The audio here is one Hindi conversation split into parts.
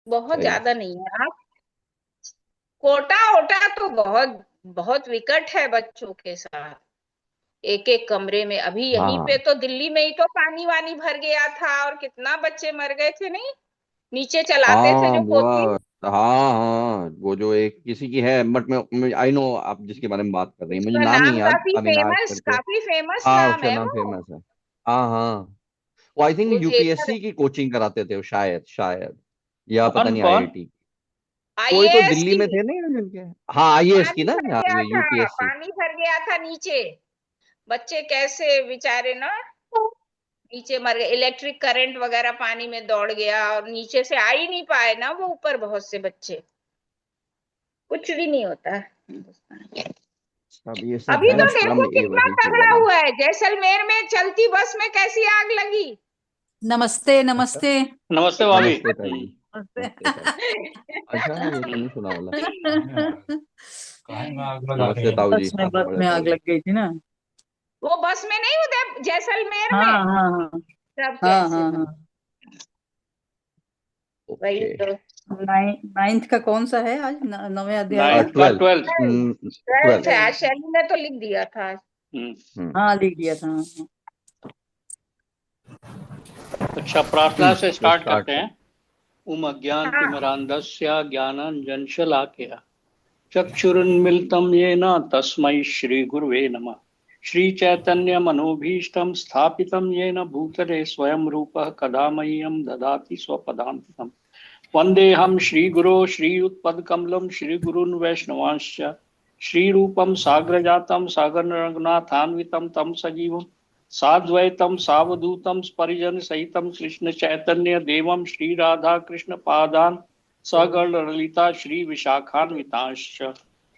बहुत सही। ज्यादा नहीं है। आप कोटा ओटा तो बहुत बहुत विकट है बच्चों के साथ। एक एक कमरे में, अभी यहीं पे हाँ तो दिल्ली में ही तो पानी वानी भर गया था और कितना बच्चे मर गए थे, नहीं? नीचे चलाते थे हाँ जो कोचिंग। हाँ हाँ, वो जो एक किसी की है, बट मैं आई नो आप जिसके बारे में बात कर रही हैं, मुझे उसका नाम नहीं नाम याद, काफी अविनाश फेमस, करके। काफी फेमस हाँ नाम उसका है नाम वो। फेमस है। हाँ हाँ। वो आई थिंक वो थिएटर। यूपीएससी की कोचिंग कराते थे वो, शायद शायद, या पता कौन नहीं कौन? आईआईटी। कोई तो आईएएस दिल्ली की। में थे नहीं जिनके। हाँ आईएएस की पानी ना, भर हाँ गया था, यूपीएससी। पानी भर गया था नीचे। बच्चे कैसे बेचारे ना, नीचे मर गए। इलेक्ट्रिक करंट वगैरह पानी में दौड़ गया और नीचे से आ ही नहीं पाए ना वो ऊपर, बहुत से बच्चे। कुछ भी नहीं होता है। अब ये सब अभी है ना तो श्रम देखो ये कितना वही चीज तगड़ा वाला। हुआ है, जैसलमेर में चलती बस में कैसी आग लगी। नमस्ते अच्छा। नमस्ते। नमस्ते भाभी। नमस्ते ताई जी। नमस्ते। नमस्ते ताई। अच्छा ये तो नहीं सुना वाला। काहे में आग लगा रहे नमस्ते हैं? ताऊ जी। बस बड़े में ताऊ आग जी। लग गई थी ना। वो बस में नहीं, उधर जैसलमेर हाँ में हाँ हाँ सब हाँ कैसे हाँ मर। हाँ। वही ओके। तो। नाइन्थ का कौन सा है आज, नवे अध्याय का? 9th का ट्वेल्थ। 12th। ट्वेल्थ है, ट्वेल्थ। आज शैली ने तो लिख दिया था। हाँ लिख दिया था, हाँ। अच्छा, प्रार्थना से तो स्टार्ट स्टार्ट करते कर। हैं। उम हाँ। अज्ञानतिमिरान्धस्य ज्ञानाञ्जनशलाकया चक्षुरुन्मिलितं येन तस्मै श्रीगुरुवे नमः। श्रीचैतन्यमनोभीष्टं स्थापितं येन भूतले स्वयं रूपः कदा मह्यं ददाति स्वपदान्तिकम्। वन्देऽहं श्रीगुरो श्रीयुतपदकमलं श्रीगुरून् वैष्णवांश्च श्रीरूपं साग्रजातं सागररघुनाथान्वितं तं सजीवं साद्वैतं सावधूतं परिजनसहितं कृष्णचैतन्यदेवं श्रीराधाकृष्णपादान् सगणललिता श्रीविशाखान्वितांश्च।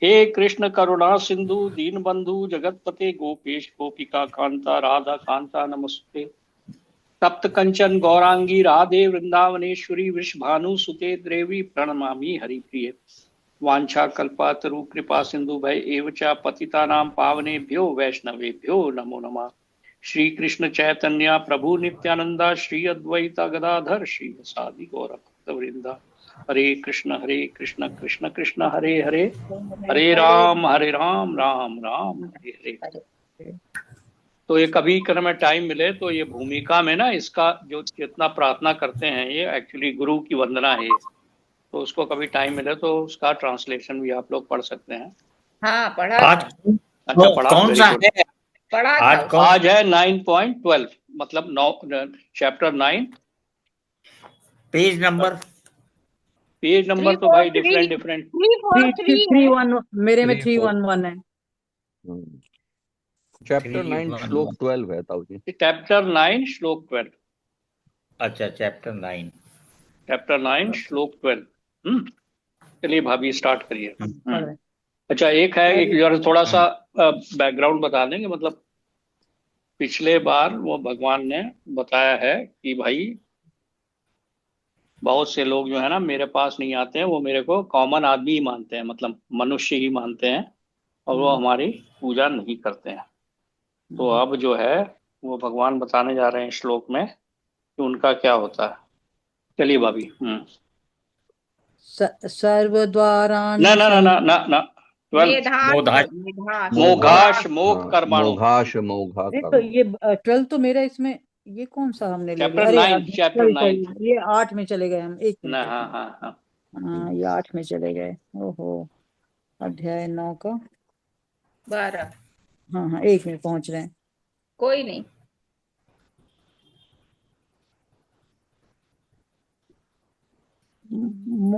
हे कृष्ण करुणा सिंधु दीनबंधु जगतपते गोपेश गोपिका कांता राधा कांता नमस्ते। तप्त कंचन गौरांगी राधे वृंदावनेश्वरी वृषभानुसुते देवी प्रणमामि हरिप्रिये। वाञ्छाकल्पतरु कृपा सिंधु भय एव च पतितानां पावनेभ्यो वैष्णवेभ्यो नमो नमः। श्री कृष्ण चैतन्य प्रभु नित्यानंदा श्री अद्वैत गदाधर श्री सादि गौर भक्तवृंदा। हरे कृष्ण कृष्ण कृष्ण हरे हरे, हरे राम राम राम हरे हरे। तो ये कभी कर में टाइम मिले तो ये भूमिका में ना इसका जो जितना प्रार्थना करते हैं ये एक्चुअली गुरु की वंदना है ये। तो उसको कभी टाइम मिले तो उसका ट्रांसलेशन भी आप लोग पढ़ सकते हैं। हाँ पढ़ा आज था। अच्छा पढ़ा, कौन वेरी सा गुड। है? पढ़ा था आज उसको। कौन? आज है 9.12, मतलब 9, chapter 9। Page number? Page three number तो फोर भाई three different different. Three four three three three three है। वन मेरे में 3 4 311 है। चैप्टर 3 9 1 श्लोक 12 है ताऊ जी। चैप्टर 9 श्लोक 12। अच्छा, चैप्टर 9। चैप्टर 9 श्लोक 12। चलिए भाभी स्टार्ट करिए। पढ़ रहे अच्छा, एक है, एक हरे जरा थोड़ा सा बैकग्राउंड बता देंगे। मतलब पिछले बार वो भगवान ने बताया है कि भाई बहुत से लोग जो है ना मेरे पास नहीं आते हैं, वो मेरे को कॉमन आदमी ही मानते हैं, मतलब मनुष्य ही मानते हैं, और वो हमारी पूजा नहीं करते हैं। तो अब जो है वो भगवान बताने जा रहे हैं श्लोक में कि उनका क्या होता है। चलिए भाभी। सर्वद्वाराणि ना ना ना ना ना ना, 12। मेधास मोधाज। मेधास मोघाश। मोघाश मोघ हाँ कर्माणु। मोघाश मोघा नहीं तो कर्म। ये 12 तो मेरा इसमें, ये कौन सा हमने ले लिया? चैप्टर अरे यार 9, चैप्टर सॉरी 9। सॉरी, ये 8 में चले गए हम। एक ना, मिनट एक हाँ मिनट। हाँ हाँ। हाँ ये 8 में चले गए। ओहो, अध्याय 9 का। 12। हाँ हाँ, एक में पहुंच रहे हैं। कोई नहीं।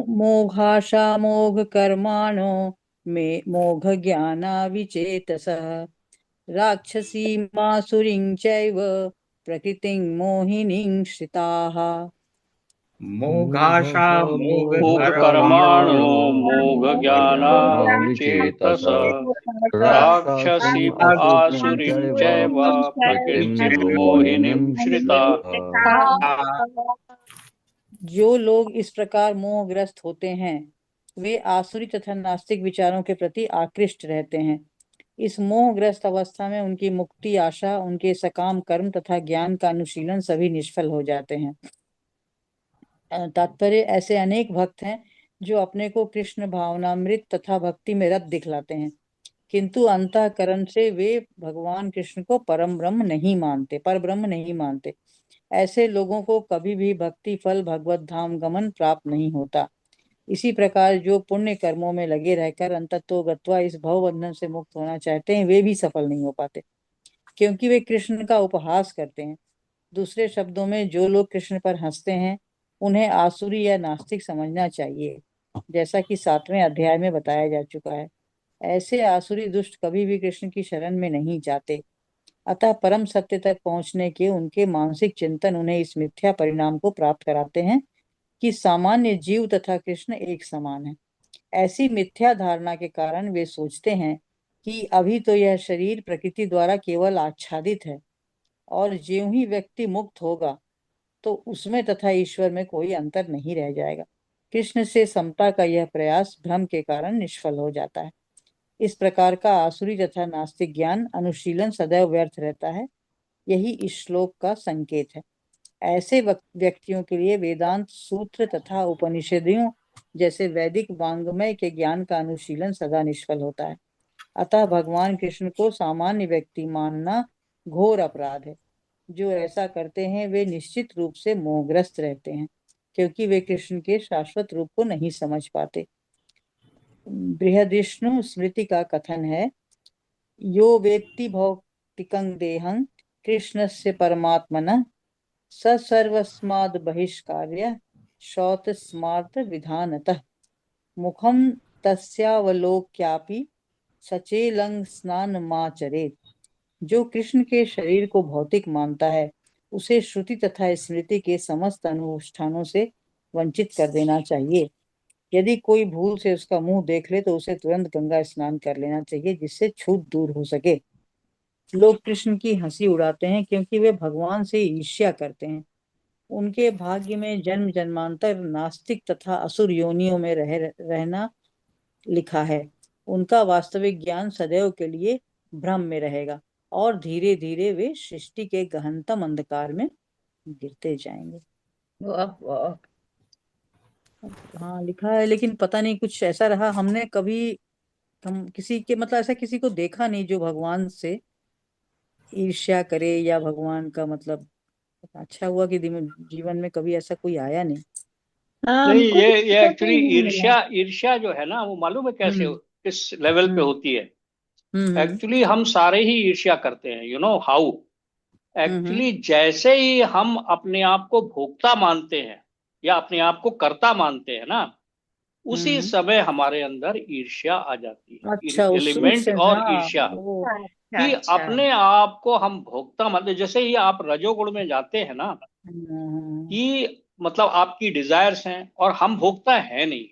मोघाशा मोघ कर्माणो मे मोघ ज्ञाना विचेतसः राक्षसीमासुरीं चैव प्रकृतिं मोहिनीं श्रिताः। मोघाशा मोघ मोघ कर्माणो कर्माणो मोघ ज्ञाना विचेतस राक्षसी आसुरीं चैव प्रकृतिं मोहिनीं श्रिता। जो लोग इस प्रकार मोहग्रस्त होते हैं वे आसुरी तथा नास्तिक विचारों के प्रति आकृष्ट रहते हैं। इस मोहग्रस्त अवस्था में उनकी मुक्ति आशा, उनके सकाम कर्म तथा ज्ञान का अनुशीलन सभी निष्फल हो जाते हैं। तात्पर्य, ऐसे अनेक भक्त हैं जो अपने को कृष्ण भावनामृत तथा भक्ति में रत दिखलाते हैं, किंतु अंतःकरण से वे भगवान कृष्ण को परम ब्रह्म नहीं मानते, पर ब्रह्म नहीं मानते। ऐसे लोगों को कभी भी भक्ति फल भगवत धाम गमन प्राप्त नहीं होता। इसी प्रकार जो पुण्य कर्मों में लगे रहकर अंततो गत्वा इस भव बंधन से मुक्त होना चाहते हैं, वे भी सफल नहीं हो पाते, क्योंकि वे कृष्ण का उपहास करते हैं। दूसरे शब्दों में, जो लोग कृष्ण पर हंसते हैं उन्हें आसुरी या नास्तिक समझना चाहिए, जैसा कि 7वें अध्याय में बताया जा चुका है। ऐसे आसुरी दुष्ट कभी भी कृष्ण की शरण में नहीं जाते। अतः परम सत्य तक पहुंचने के उनके मानसिक चिंतन उन्हें इस मिथ्या परिणाम को प्राप्त कराते हैं कि सामान्य जीव तथा कृष्ण एक समान है। ऐसी मिथ्या धारणा के कारण वे सोचते हैं कि अभी तो यह शरीर प्रकृति द्वारा केवल आच्छादित है, और ज्यों ही व्यक्ति मुक्त होगा तो उसमें तथा ईश्वर में कोई अंतर नहीं रह जाएगा। कृष्ण से समता का यह प्रयास भ्रम के कारण निष्फल हो जाता है। इस प्रकार का आसुरी तथा नास्तिक ज्ञान अनुशीलन सदैव व्यर्थ रहता है। यही इस श्लोक का संकेत है। ऐसे व्यक्तियों के लिए वेदांत सूत्र तथा उपनिषदियों जैसे वैदिक वांग्मय के ज्ञान का अनुशीलन सदा निष्फल होता है। अतः भगवान कृष्ण को सामान्य व्यक्ति मानना घोर अपराध है। जो ऐसा करते हैं वे निश्चित रूप से मोहग्रस्त रहते हैं, क्योंकि वे कृष्ण के शाश्वत रूप को नहीं समझ पाते। बृहदविष्णु स्मृति का कथन है, यो वेत्ति भौतिकं देहं कृष्णस्य परमात्मनः स सर्वस्माद् बहिष्कार्य शौत स्मार्त विधानतः मुखम तस्यावलोक्यापि सचेलं स्नानमाचरेत्। जो कृष्ण के शरीर को भौतिक मानता है उसे श्रुति तथा स्मृति के समस्त अनुष्ठानों से वंचित कर देना चाहिए। यदि कोई भूल से उसका मुंह देख ले तो उसे तुरंत गंगा स्नान कर लेना चाहिए, जिससे छूत दूर हो सके। लोग कृष्ण की हंसी उड़ाते हैं क्योंकि वे भगवान से ईर्ष्या करते हैं। उनके भाग्य में जन्म जन्मांतर नास्तिक तथा असुर योनियों में रहना लिखा है। उनका वास्तविक ज्ञान सदैव के लिए भ्रम में रहेगा और धीरे धीरे वे सृष्टि के गहनतम अंधकार में गिरते जाएंगे। वाह वाह। हाँ लिखा है, लेकिन पता नहीं कुछ ऐसा रहा, हम किसी के मतलब ऐसा किसी को देखा नहीं जो भगवान से ईर्ष्या करे या भगवान का मतलब। अच्छा हुआ कि जीवन में कभी ऐसा कोई आया नहीं। हाँ, नहीं, हमको भी ये देखा एक्चुअली ही नहीं मिला। ईर्ष्या ईर्ष्या जो है ना, वो मालूम है कैसे हम्म किस लेवल पे हम्म होती है। हम्म एक्चुअली हम सारे ही ईर्ष्या करते हैं, you know how. Hmm actually जैसे ही हम अपने आप को भोक्ता मानते हैं या अपने आप को कर्ता मानते हैं ना, उसी हम्म। समय हमारे अंदर ईर्ष्या आ जाती है, अच्छा, उस एलिमेंट से और हाँ ईर्ष्या। वो। अच्छा कि अच्छा। अपने आप को हम भोक्ता मानते, जैसे ही आप रजोगुण में जाते हैं ना, हम्म कि मतलब आपकी डिजायर्स हैं और हम भोक्ता है नहीं,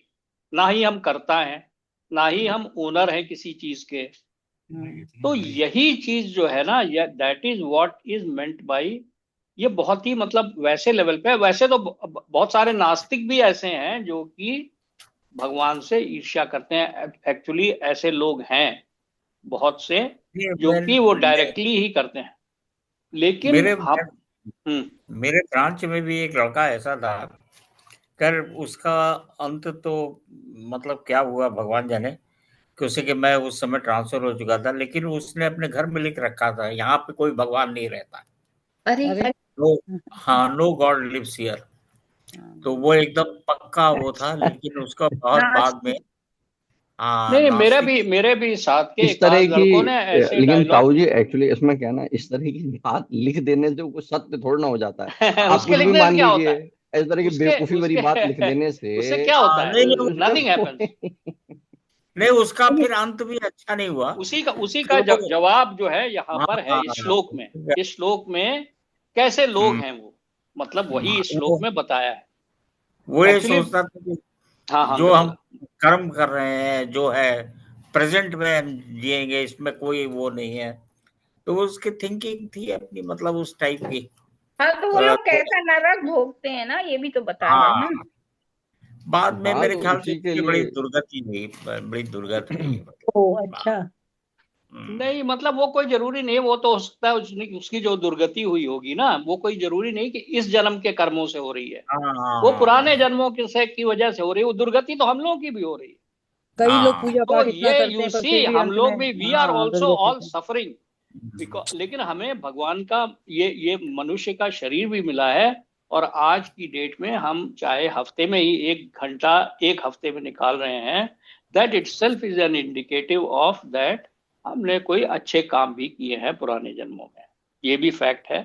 ना ही हम करता है, ना ही हम ओनर हैं किसी चीज के। तो यही चीज जो है ना, that is what is meant by, ये बहुत ही मतलब वैसे लेवल पे है। वैसे तो बहुत सारे नास्तिक भी ऐसे हैं जो कि भगवान से ईर्ष्या करते हैं। एक्चुअली ऐसे लोग हैं बहुत से, ये जो कि वो डायरेक्टली ही करते हैं। लेकिन मेरे हम मेरे ब्रांच में भी एक लड़का ऐसा था। कर उसका अंत तो मतलब क्या हुआ भगवान जाने, कि उसे कि मैं उस समय ट्रांसफर हो चुका था, लेकिन उसने अपने घर में लिख रखा था यहाँ पे कोई भगवान नहीं रहता। अरे अरे नो, हाँ, नो गॉड लिव्स हियर। तो वो एकदम पक्का वो था, लेकिन उसका बहुत बाद में, नास्तिक। हाँ, नहीं, नास्तिक। मेरे भी साथ के इस एक तरह आध की लड़कों ने ऐसे लेकिन ताऊ डायलॉग जी एक्चुअली इसमें क्या है ना, इस तरह की बात लिख देने से कुछ सत्य थोड़ा ना हो जाता है। आप उसके कुछ भी लिखने से मान क्या होता लीजिए, है? इस तरह की उसके बेवकूफी भरी बात लिख उसके देने उससे से क्या होता हाँ, है? नहीं नहीं उसका नथिंग हैपेंस। नहीं, उसका फिर अंत भी अच्छा नहीं हुआ। उसी का फिर वो, जवाब जो है यहाँ हाँ पर है हाँ इस हाँ, श्लोक में। इस श्लोक में कैसे लोग हम्म, हैं वो, मतलब वही इस श्लोक वो में बताया है वो ये एक्चुअली। सोचता था कि हाँ हाँ, जो हम बताओ। कर्म कर रहे हैं, जो है प्रेजेंट में हम जिएंगे, इसमें कोई वो नहीं है। तो उसकी थिंकिंग थी अपनी, मतलब उस टाइप की। हाँ, तो वो लोग तो कैसा नरक भोगते हैं ना, ये भी तो बताया है ना। हाँ, बाद में हाँ मेरे तो ख्याल से उसी के इसकी बड़ी लिए दुर्गति हुई, बड़ी दुर्गति हुई ओ मतलब। अच्छा। नहीं, मतलब वो कोई जरूरी नहीं, वो तो हो सकता है उसकी जो दुर्गति हुई होगी ना, वो कोई जरूरी नहीं कि इस जन्म के कर्मों से हो रही है, वो पुराने जन्मों की वजह से हो रही है। वो दुर्गति तो हम लोगों की भी हो रही है। कई लोग पूजा तो पाठ इतना ये करते यू हैं पर सी, फिर भी हम अंत लोग में भी वी आर हाँ ऑल्सो दुर्गति ऑल सफरिंग, लेकिन हमें भगवान का ये मनुष्य का शरीर भी मिला है। और आज की डेट में हम चाहे हफ्ते में ही 1 घंटा एक हफ्ते में निकाल रहे हैं, that it self is an indicative of that हमने कोई अच्छे काम भी किए हैं पुराने जन्मों में। ये भी फैक्ट है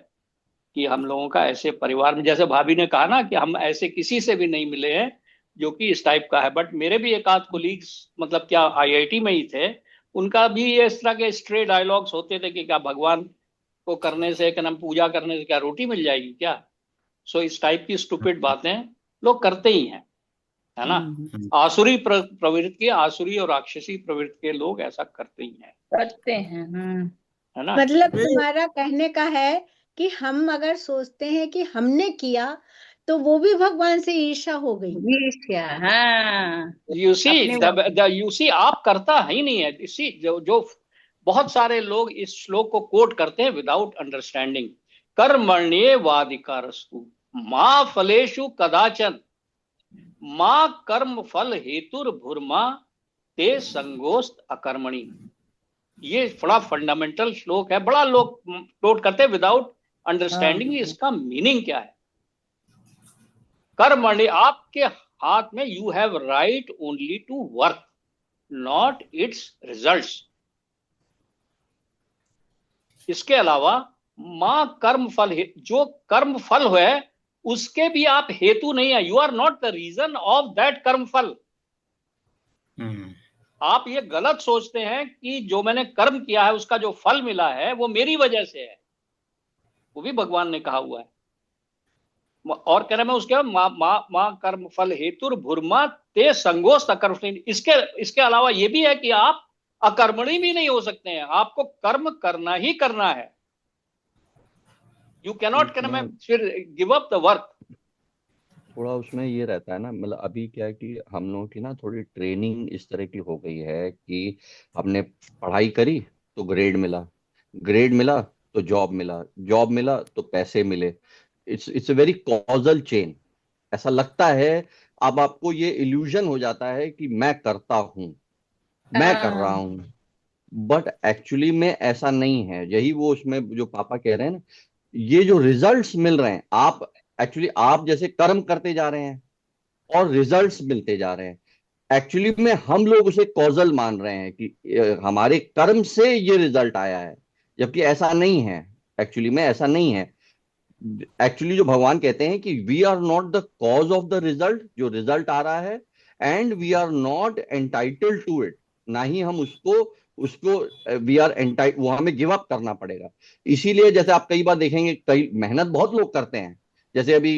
कि हम लोगों का ऐसे परिवार में, जैसे भाभी ने कहा ना कि हम ऐसे किसी से भी नहीं मिले हैं जो कि इस टाइप का है। बट मेरे भी एक आध कोलीग्स, मतलब क्या आईआईटी में ही थे, उनका भी ये इस तरह के स्ट्रे डायलॉग्स होते थे कि क्या भगवान को करने से, क्या नाम, पूजा करने से क्या रोटी मिल जाएगी क्या। सो इस टाइप की स्टूपिड बातें लोग करते ही हैं, है ना। आसुरी प्रवृत्ति के, आसुरी और राक्षसी प्रवृत्ति के लोग ऐसा करते ही हैं, करते हैं। है ना। मतलब तुम्हारा कहने का है कि हम अगर सोचते हैं कि हमने किया तो वो भी भगवान से ईर्ष्या हो गई। ईर्ष्या, हाँ। यू सी अपने यू सी, आप करता है ही नहीं है। इसी जो बहुत सारे लोग इस श्लोक को कोट करते हैं विदाउट अंडरस्टैंडिंग। कर्मण्येवाधिकारस्तु मां फलेषु कदाचन मां कर्म फल हेतुर्भुर्मा ते संगोस्त अकर्मणि। ये बड़ा फंडामेंटल श्लोक है, बड़ा लोग कोट करते हैं विदाउट अंडरस्टैंडिंग इसका मीनिंग क्या है। कर्मण्य, आपके हाथ में, you have right only to work, not its results. इसके अलावा मां कर्म फल, जो कर्म फल है उसके भी आप हेतु नहीं है। You are not the reason of that कर्म फल। आप ये गलत सोचते हैं कि जो मैंने कर्म किया है उसका जो फल मिला है वो मेरी वजह से है। वो भी भगवान ने कहा हुआ है। और कह रहे मैं उसके मां कर्म फल हेतुर भुर्मा ते संगोस्त अकर्मणि। इसके अलावा ये भी है कि आप अकर्मणी भी नहीं हो सकते हैं, आपको कर्म करना ही करना है। यू कैनॉट फिर गिव अप द वर्क। थोड़ा उसमें ये रहता है ना, मतलब अभी क्या है कि हम लोगों की ना थोड़ी ट्रेनिंग इस तरह की हो गई है कि हमने पढ़ाई करी तो ग्रेड मिला, ग्रेड मिला तो जॉब मिला, जॉब मिला तो पैसे मिले। It's a very causal chain, ऐसा लगता है। अब आपको ये इल्यूजन हो जाता है कि मैं करता हूं, मैं कर रहा हूं, बट एक्चुअली में ऐसा नहीं है। यही वो उसमें जो पापा कह रहे हैं ना, ये जो रिजल्ट्स मिल रहे हैं, आप एक्चुअली आप जैसे कर्म करते जा रहे हैं और रिजल्ट्स मिलते जा रहे हैं, एक्चुअली में हम लोग उसे कॉजल मान रहे हैं कि हमारे कर्म से ये रिजल्ट आया है, जबकि ऐसा नहीं है। एक्चुअली में ऐसा नहीं है। एक्चुअली जो भगवान कहते हैं कि we are not the cause of the result, जो रिजल्ट आ रहा है, and we are not entitled to it, ना ही हम उसको उसको वी आर एंटाइट, वो हमें गिव अप करना पड़ेगा। इसीलिए जैसे आप कई बार देखेंगे, कई मेहनत बहुत लोग करते हैं जैसे अभी,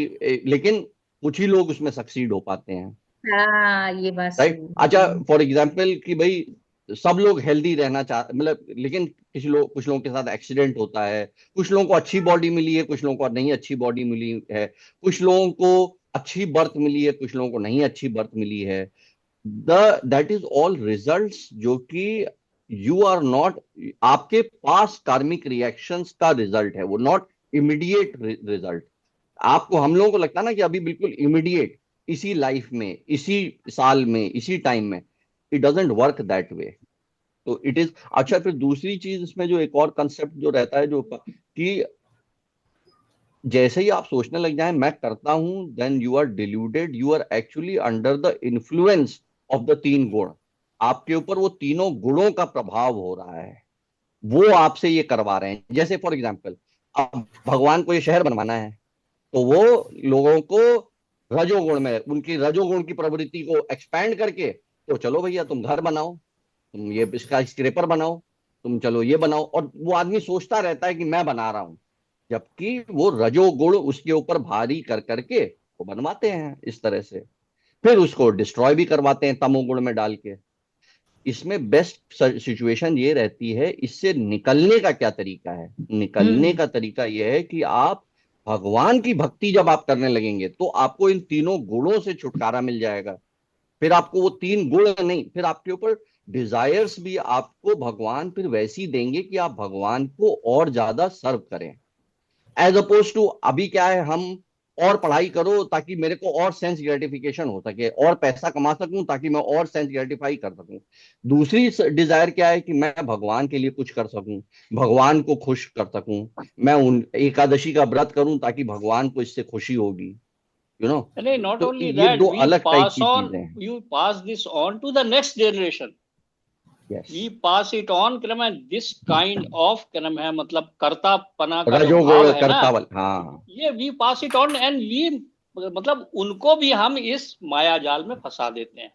लेकिन कुछ ही लोग उसमें सक्सीड हो पाते हैं। हाँ, ये बात राइट। सही है। अच्छा, फॉर एग्जाम्पल कि भाई सब लोग हेल्दी रहना चाहते, मतलब, लेकिन कुछ लोगों के साथ एक्सीडेंट होता है, कुछ लोगों को अच्छी बॉडी मिली है, कुछ लोगों को नहीं अच्छी बॉडी मिली है, कुछ लोगों को अच्छी बर्थ मिली है, कुछ लोगों को नहीं अच्छी बर्थ मिली है। दैट इज ऑल रिजल्ट्स, जो कि यू आर नॉट, आपके पास कार्मिक रिएक्शंस का रिजल्ट है, वो नॉट इमीडिएट रिजल्ट। आपको, हम लोगों को लगता है ना कि अभी बिल्कुल इमीडिएट, इसी लाइफ में, इसी साल में, इसी टाइम में, it doesn't work that way. तो इट इज। अच्छा, फिर दूसरी चीज इसमें जो एक और कंसेप्ट जो रहता है, जो कि जैसे ही आप सोचने लग जाएं मैं करता हूं, then you are deluded, you are actually under the influence of the 3 गुण। आपके ऊपर वो तीनों गुणों का प्रभाव हो रहा है, वो आपसे ये करवा रहे हैं। जैसे फॉर एग्जाम्पल, अब भगवान को ये शहर बनवाना है, तो वो लोगों को रजोगुण में, उनकी रजोगुण की प्रवृत्ति को एक्सपैंड करके, तो चलो भैया तुम घर बनाओ, तुम ये इसका स्क्रेपर बनाओ, तुम चलो ये बनाओ। और वो आदमी सोचता रहता है कि मैं बना रहा हूं, जबकि वो रजोगुण उसके ऊपर भारी कर करके वो बनवाते हैं इस तरह से, फिर उसको डिस्ट्रॉय भी करवाते हैं तमोगुण में डाल के। इसमें बेस्ट सिचुएशन ये रहती है, इससे निकलने का क्या तरीका है। निकलने का तरीका यह है कि आप भगवान की भक्ति जब आप करने लगेंगे तो आपको इन तीनों गुणों से छुटकारा मिल जाएगा। फिर आपको वो 3 गुण नहीं, फिर आपके ऊपर डिजायर्स भी आपको भगवान फिर वैसी देंगे कि आप भगवान को और ज्यादा सर्व करें, एज अपोज टू अभी क्या है, हम और पढ़ाई करो ताकि मेरे को और सेंस ग्रेटिफिकेशन हो सके, और पैसा कमा सकूं ताकि मैं और सेंस ग्रेटिफाई कर सकूं। दूसरी डिजायर क्या है कि मैं भगवान के लिए कुछ कर सकूं, भगवान को खुश कर सकूं, मैं उन एकादशी का व्रत करूं ताकि भगवान को इससे खुशी होगी, यू नो। नहीं, नॉट तो ओनली ये दैट, दो वी अलग टाइप पास की ऑन, चीजें हैं। You pass this on to the next generation, yes, we pass it on, क्या नाम है, दिस काइंड ऑफ, क्या नाम है, मतलब कर्तापना का जो भाव रजोगुण है ना, कर्तावल, हाँ ये we pass it on and we, मतलब उनको भी हम इस माया जाल में फंसा देते हैं।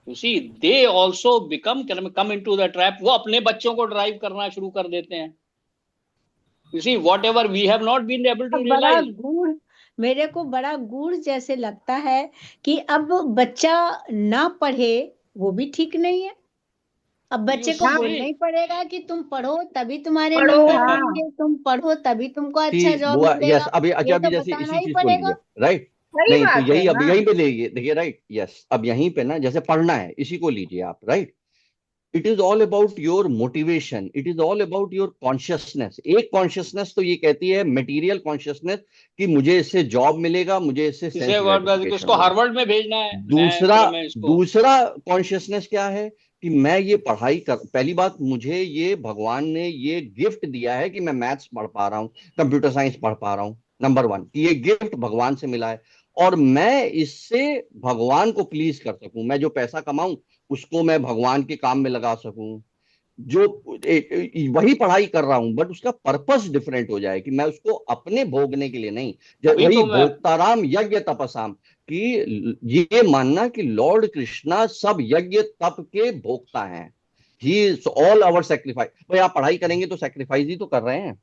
You see, they also become, क्या नाम है, कम इनटू द ट्रैप, वो अपने बच्चों को ड्राइव करना शुरू कर देते हैं। You see, whatever we have not been able to बड़ा रियलाइज। गूढ़, मेरे को बड़ा गूढ़ जैसे लगता है कि अब बच्चा ना पढ़े वो भी ठीक नहीं है। अब बच्चे को हाँ, बोलना ही पड़ेगा कि तुम पढ़ो तभी तुम्हारे पढ़ो, नंबर हाँ। आएंगे, तुम पढ़ो तभी तुमको अच्छा सी जॉब बुआ, यस, मिलेगा, अभी अच्छा, ये अभी तो जैसे बताना इसी ही चीज को लीजिए, पड़ेगा। राइट। सही नहीं तो बात है, यही, अब हाँ। यहीं पे देखिए देखिए, राइट, यस, अब यहीं पे ना जैसे पढ़ना है, इसी को लीजिए आप, right. It is all about your motivation, it is all about your consciousness. एक कॉन्शियसनेस तो ये कहती है मटेरियल कॉन्शियसनेस कि मुझे इससे जॉब मिलेगा, मुझे इससे सेंस इसे ग्रेटिफिकेशन इसको होगा। हार्वर्ड में भेजना है, मैं दूसरा क्या, मैं इसको, दूसरा कॉन्शियसनेस क्या है कि मैं ये पढ़ाई कर, पहली बात मुझे ये भगवान ने ये गिफ्ट दिया है कि मैं मैथ्स पढ़ पा रहा हूँ, कंप्यूटर साइंस पढ़ पा रहा हूँ, नंबर 1 कि ये गिफ्ट भगवान से मिला है, और मैं इससे भगवान को प्लीज कर सकूं, मैं जो पैसा कमाऊं उसको मैं भगवान के काम में लगा सकूं, जो वही पढ़ाई कर रहा हूं, बट उसका पर्पस डिफरेंट हो जाए कि मैं उसको अपने भोगने के लिए नहीं, अभी वही तो मैं, भोक्ताराम यज्ञ तपसाम, कि ये मानना कि लॉर्ड कृष्णा सब यज्ञ तप के भोक्ता हैं, he is all our sacrifice. भाई आप पढ़ाई करेंगे तो सेक्रीफाइस ही तो कर रहे हैं,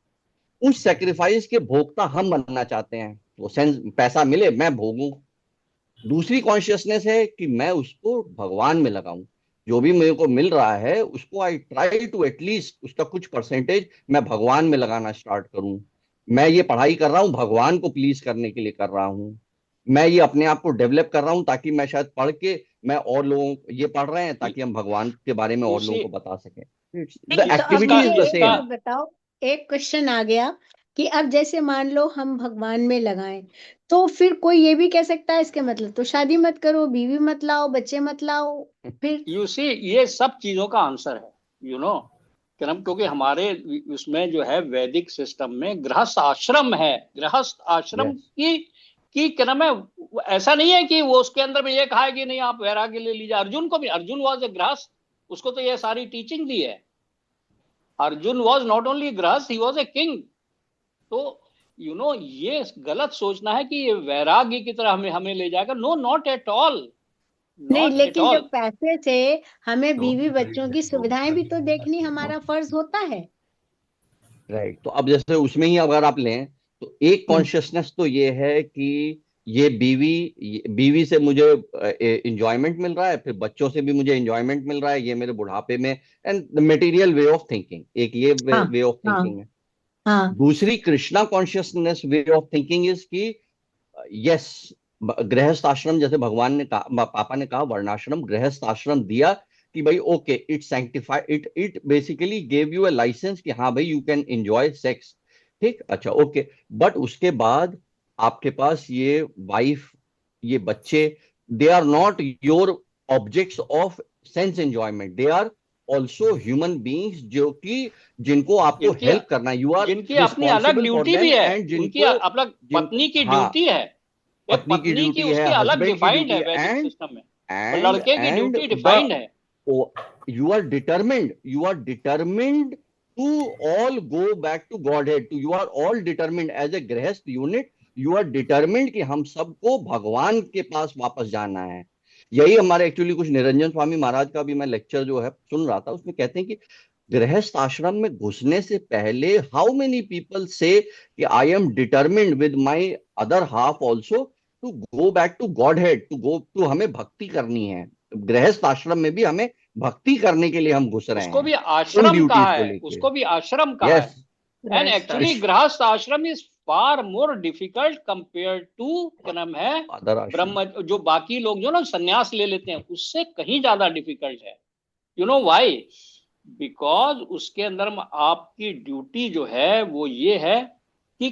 उस सेक्रीफाइस के भोक्ता हम बनना चाहते हैं, वो सेंस पैसा मिले मैं भोगूं। दूसरी कॉन्शियसनेस है कि मैं उसको भगवान में लगाऊं, जो भी मेरे को मिल रहा है उसको आई ट्राई टू एटलीस्ट उसका कुछ परसेंटेज मैं भगवान में लगाना स्टार्ट करूं। मैं ये पढ़ाई कर रहा हूं भगवान को प्लीज करने के लिए कर रहा हूं, मैं ये अपने आप को डेवलप कर रहा हूं ताकि मैं शायद पढ़ के, मैं और लोगों, ये पढ़ रहे हैं ताकि हम भगवान के बारे में और लोगों इसी, को बता सकें। द नहीं, तो अब एक्टिविटी मुझे इज द एक सेम। बात बताओ, एक क्वेश्चन आ गया कि अब जैसे मान लो हम भगवान में लगाएं, तो फिर कोई ये भी कह सकता है इसके मतलब तो शादी मत करो, बीवी मत लाओ, बच्चे मत लाओ फिर। यू सी, ये सब चीजों का आंसर है, यू नो, क्योंकि हमारे उसमें जो है वैदिक सिस्टम में गृहस्थ आश्रम है, गृहस्थ आश्रम यस, की क्या नाम है, ऐसा नहीं है कि वो उसके अंदर में ये कहा है कि नहीं आप वैराग्य ले लीजिए। अर्जुन को भी, अर्जुन वॉज ए गृहस्थ, उसको तो ये सारी टीचिंग दी है। अर्जुन वॉज नॉट ओनली गृहस्थ, ही वॉज ए किंग। तो यू नो, ये गलत सोचना है कि ये वैराग्य की तरह हमें हमें ले जाएगा, नो, नॉट एट ऑल, नहीं, नॉट एट लेकिन जब ऑल। पैसे से हमें बीवी बच्चों की सुविधाएं भी तो देखनी हमारा फर्ज होता है। राइट। तो अब जैसे उसमें ही अगर आप लें तो एक हम्म। कॉन्शियसनेस तो ये है कि ये बीवी से मुझे इंजॉयमेंट मिल रहा है, फिर बच्चों से भी मुझे इंजॉयमेंट मिल रहा है, ये मेरे बुढ़ापे में, and the material way of thinking, एक ये हाँ वे ऑफ हाँ थिंकिंग है। हाँ। दूसरी Krishna consciousness way of thinking is कि यस, गृहस्थ आश्रम जैसे भगवान ने कहा, पापा ने कहा वर्णाश्रम गृहस्थ आश्रम दिया कि भाई okay, it sanctify it basically gave you a license कि हाँ भाई यू कैन एंजॉय सेक्स, ठीक, अच्छा ओके, बट उसके बाद आपके पास ये वाइफ, ये बच्चे, they are not your objects of sense enjoyment, they are also human beings जो कि जिनको आपको जिनकी हेल्प करना है, यू आर जिनकी अपनी अलग रिस्पॉन्सिबल फॉर ड्यूटी भी देम, है, एंड उनकी जिनको अलग जिन पत्नी की हाँ, ड्यूटी है, एक पत्नी की पत्नी की ड्यूटी है, उसकी अलग हस्बैंड की डिफाइंड ड्यूटी है है, वैदिक एंड सिस्टम में, और एंड लड़के की एंड ड्यूटी द डिफाइंड है। you are determined to all go back to Godhead, to you are all determined as a गृहस्थ यूनिट, you are determined कि हम सबको भगवान के पास वापस जाना है। यही हमारे एक्चुअली कुछ निरंजन स्वामी महाराज का भी मैं लेक्चर जो है सुन रहा था, उसमें कहते हैं कि गृहस्थ आश्रम में घुसने से पहले हाउ मेनी पीपल से कि I am determined with my other half also to go back to Godhead, to go to, हमें भक्ति करनी है, गृहस्थ आश्रम में भी हमें भक्ति करने के लिए हम घुस रहे उसको हैं भी उन आश्रम कहा ड्यूटीज को है, लेके। उसको भी आश्रम कहा है। यस, एंड एक्चुअली गृहस्थ आश्रम is far more difficult compare to, क्या नाम है, अदर आश्रम। ब्रह्म, जो बाकी लोग जो ना संन्यास ले लेते हैं उससे कहीं ज्यादा डिफिकल्ट है। You know why? बिकॉज उसके अंदर आपकी ड्यूटी जो है वो ये है कि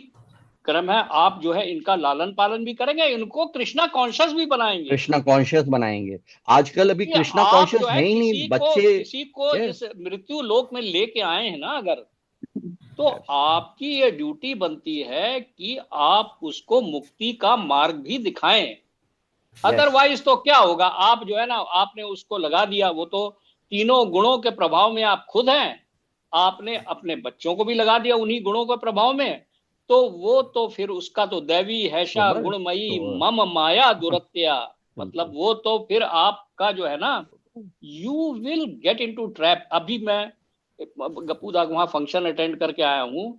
क्रम है, आप जो है इनका लालन पालन भी करेंगे, इनको कृष्णा कॉन्शियस भी बनाएंगे। कृष्णा कॉन्शियस बनाएंगे। आजकल अभी कि कृष्णा आप कॉन्शियस जो है है ही नहीं बच्चे। किसी को Yes. इस मृत्यु लोक में लेके आए हैं ना अगर, तो आपकी ये ड्यूटी बनती है कि आप उसको मुक्ति का मार्ग भी दिखाएं। अदरवाइज तो क्या होगा, आप जो है ना, आपने उसको लगा दिया, वो तो तीनों गुणों के प्रभाव में आप खुद हैं, आपने अपने बच्चों को भी लगा दिया उन्हीं गुणों के प्रभाव में, तो वो तो फिर उसका तो दैवी हैशा तो बस, गुणमयी तो मम माया दुरत्या, मतलब वो तो फिर आपका जो है ना, you will get into trap. अभी मैं गपूदा वहां फंक्शन अटेंड करके आया हूं,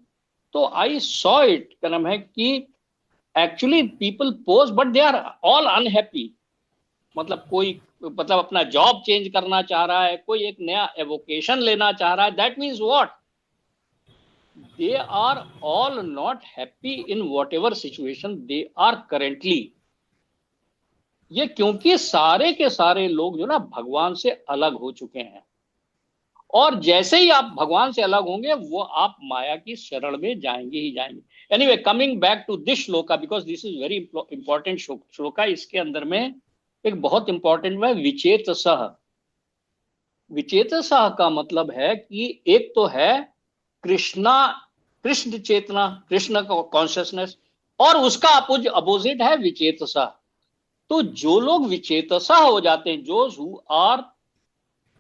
तो आई सॉ इट, क्या नाम है कि actually people pose but they are all unhappy. मतलब कोई मतलब अपना जॉब चेंज करना चाह रहा है, कोई एक नया एवोकेशन लेना चाह रहा है, that means what, they are all not happy in whatever situation they are currently. ये क्योंकि सारे के सारे लोग जो ना भगवान से अलग हो चुके हैं, और जैसे ही आप भगवान से अलग होंगे वो आप माया की शरण में जाएंगे ही जाएंगे। Anyway, coming back to this shloka, because this is very important shloka. इसके अंदर में एक बहुत इंपॉर्टेंट है विचेत सह। विचेत सह का मतलब है कि एक तो है कृष्ण चेतना, कृष्ण कॉन्शियसनेस, और उसका अपोजिट है विचेत सह। तो जो लोग विचेत सह हो जाते हैं, जो हु आर,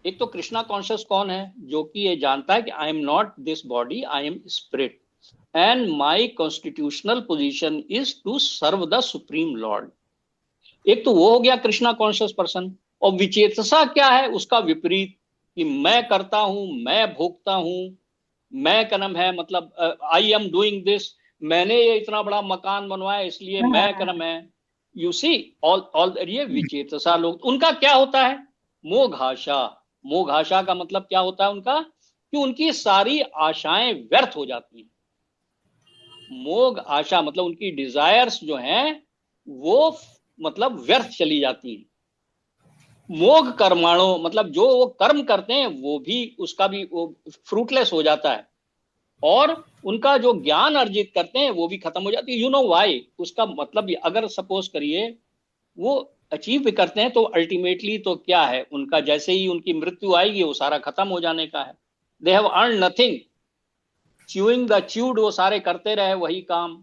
एक तो कृष्णा कॉन्शियस कौन है, जो कि ये जानता है कि I am not this body, I am spirit and my constitutional position is to serve the supreme Lord. एक तो वो हो गया कृष्णा कॉन्शियस पर्सन। और विचेतसा क्या है, उसका विपरीत, कि मैं करता हूं, मैं भोगता हूं, मैं कनम है, मतलब आई एम डूइंग दिस, मैंने ये इतना बड़ा मकान बनवाया इसलिए मैं कनम है। यू सी ऑल ये विचेतसा लोग, उनका क्या होता है, मोघाशा। मोघाशा का मतलब क्या होता है उनका, कि उनकी सारी आशाएं व्यर्थ हो जाती हैं। मोघ आशा मतलब उनकी डिजायर्स जो हैं वो मतलब व्यर्थ चली जाती हैं। मोघ कर्माणो मतलब जो वो कर्म करते हैं वो भी, उसका भी वो फ्रूटलेस हो जाता है, और उनका जो ज्ञान अर्जित करते हैं वो भी खत्म हो जाती है। You know why? उसका मतलब अगर सपोज करिए वो अचीव भी करते हैं, तो अल्टीमेटली तो क्या है उनका, जैसे ही उनकी मृत्यु आएगी वो सारा खत्म हो जाने का है। They have earn nothing, chewing the chewed, वो सारे करते रहे वही काम।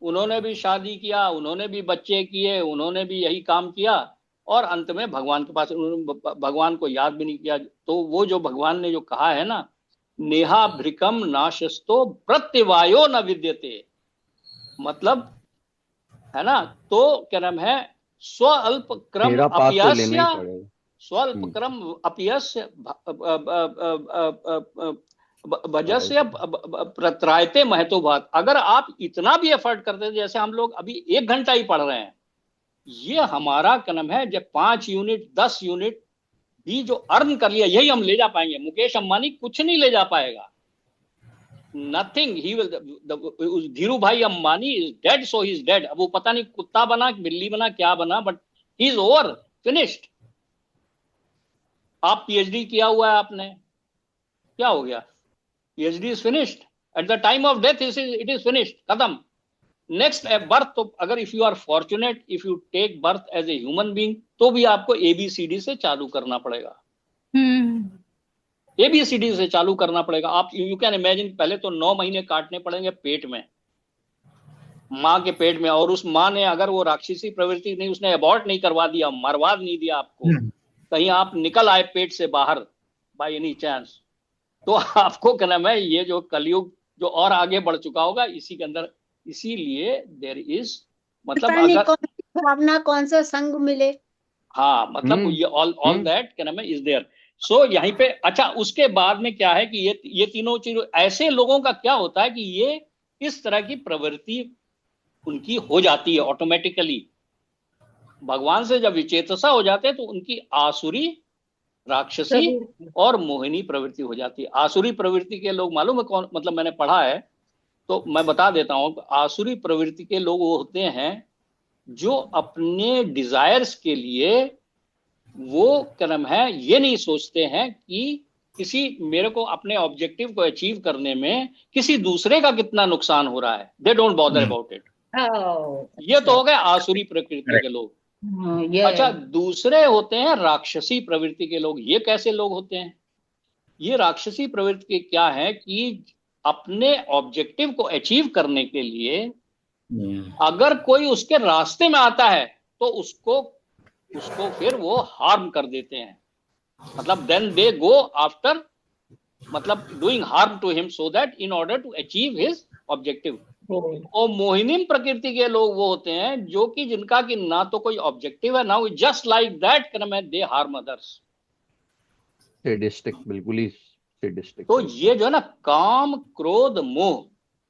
उन्होंने भी शादी किया, उन्होंने भी बच्चे किए, उन्होंने भी यही काम किया, और अंत में भगवान के पास उन्होंने भगवान को याद भी नहीं किया। तो वो जो भगवान ने जो कहा है ना, नेहा भ्रिकम नाशस्तो प्रत्यवायो न विद्यते, मतलब है ना, तो क्या नाम है, स्वल्प क्रम तेरा पास तो लेना अपयस्य, ही पड़ेगा। स्वल्प क्रम अपयस्य भजस्य प्रत्रायते महतोभात। अगर आप इतना भी एफर्ट करते हैं, जैसे हम लोग अभी 1 घंटा ही पढ़ रहे हैं, ये हमारा कलम है, जब 5 यूनिट 10 यूनिट भी जो अर्न कर लिया यही हम ले जा पाएंगे। मुकेश अंबानी कुछ नहीं ले जा पाएगा, नथिंग। ही विल, धीरू भाई Ambani is dead, so he is dead. अब वो पता नहीं कुत्ता बना, बिल्ली बना, क्या बना, but he is over, finished. आप पीएचडी किया हुआ है आपने, क्या हो गया, PhD is finished at the time of death, it is finished, खत्म। नेक्स्ट बर्थ, तो अगर if you are fortunate, if you take birth as a human being, तो भी आपको एबीसीडी से चालू करना पड़ेगा। एबीसीडी से चालू करना पड़ेगा। आप यू कैन इमेजिन, पहले तो 9 महीने काटने पड़ेंगे पेट में, माँ के पेट में, और उस माँ ने अगर वो राक्षसी प्रवृत्ति नहीं, उसने अबॉर्ट नहीं करवा दिया, मरवा नहीं दिया आपको, कहीं आप निकल आए पेट से बाहर बाय एनी चांस, तो आपको क्या नाम है, ये जो कलयुग जो और आगे बढ़ चुका होगा इसी के अंदर। इसीलिए देयर इज, मतलब पता नहीं अगर कौन सी भावना, कौन सा संग मिले। हाँ, मतलब ये ऑल दैट क्या नाम है इज देयर। सो यहीं पे अच्छा, उसके बाद में क्या है कि ये तीनों चीज, ऐसे लोगों का क्या होता है कि ये इस तरह की प्रवृत्ति उनकी हो जाती है ऑटोमेटिकली। भगवान से जब विचेतसा हो जाते हैं तो उनकी आसुरी, राक्षसी और मोहिनी प्रवृत्ति हो जाती है। आसुरी प्रवृत्ति के लोग मालूम है कौन, मतलब मैंने पढ़ा है, तो मैं बता देता हूं, आसुरी प्रवृत्ति के लोग वो होते हैं जो अपने डिजायर्स के लिए वो कर्म है ये नहीं सोचते हैं कि किसी मेरे को अपने ऑब्जेक्टिव को अचीव करने में किसी दूसरे का कितना नुकसान हो रहा है। They don't bother about it. ये तो हो गए आसुरी प्रकृति के लोग। अच्छा, दूसरे होते हैं राक्षसी प्रवृत्ति के लोग। ये कैसे लोग होते हैं? ये राक्षसी प्रवृत्ति के क्या है कि अपने ऑब्जेक्टिव को अचीव करने के लिए अगर कोई उसके रास्ते में आता है तो उसको फिर वो हार्म कर देते हैं। मतलब देन दे गो आफ्टर, मतलब doing harm to him so that in order to achieve his objective. और मोहिनी प्रकृति के लोग वो होते हैं जो कि जिनका कि ना तो कोई ऑब्जेक्टिव है ना, जस्ट लाइक दैट कर्म है, दे हार्म अदर्स। सैडिस्टिक, बिल्कुल ही सैडिस्टिक। तो ये जो है ना काम क्रोध मोह,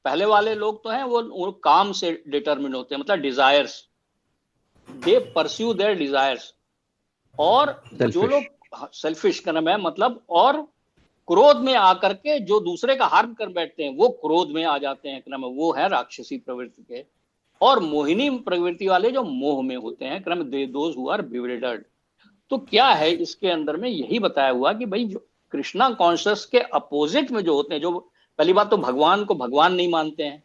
पहले वाले लोग तो हैं वो काम से डिटरमिन होते हैं, मतलब desires, they pursue there desires. और जो लोग सेल्फिश कर्म है मतलब, और क्रोध में आकर के जो दूसरे का हार्म कर बैठते हैं वो क्रोध में आ जाते हैं क्रम, वो है राक्षसी प्रवृत्ति के। और मोहिनी प्रवृत्ति वाले जो मोह में होते हैं क्रम, दे दोज हु आर बिविल्डर्ड। तो क्या है इसके अंदर में यही बताया हुआ कि भाई जो कृष्णा कॉन्शियस के अपोजिट में जो होते हैं, जो पहली बात तो भगवान को भगवान नहीं मानते हैं,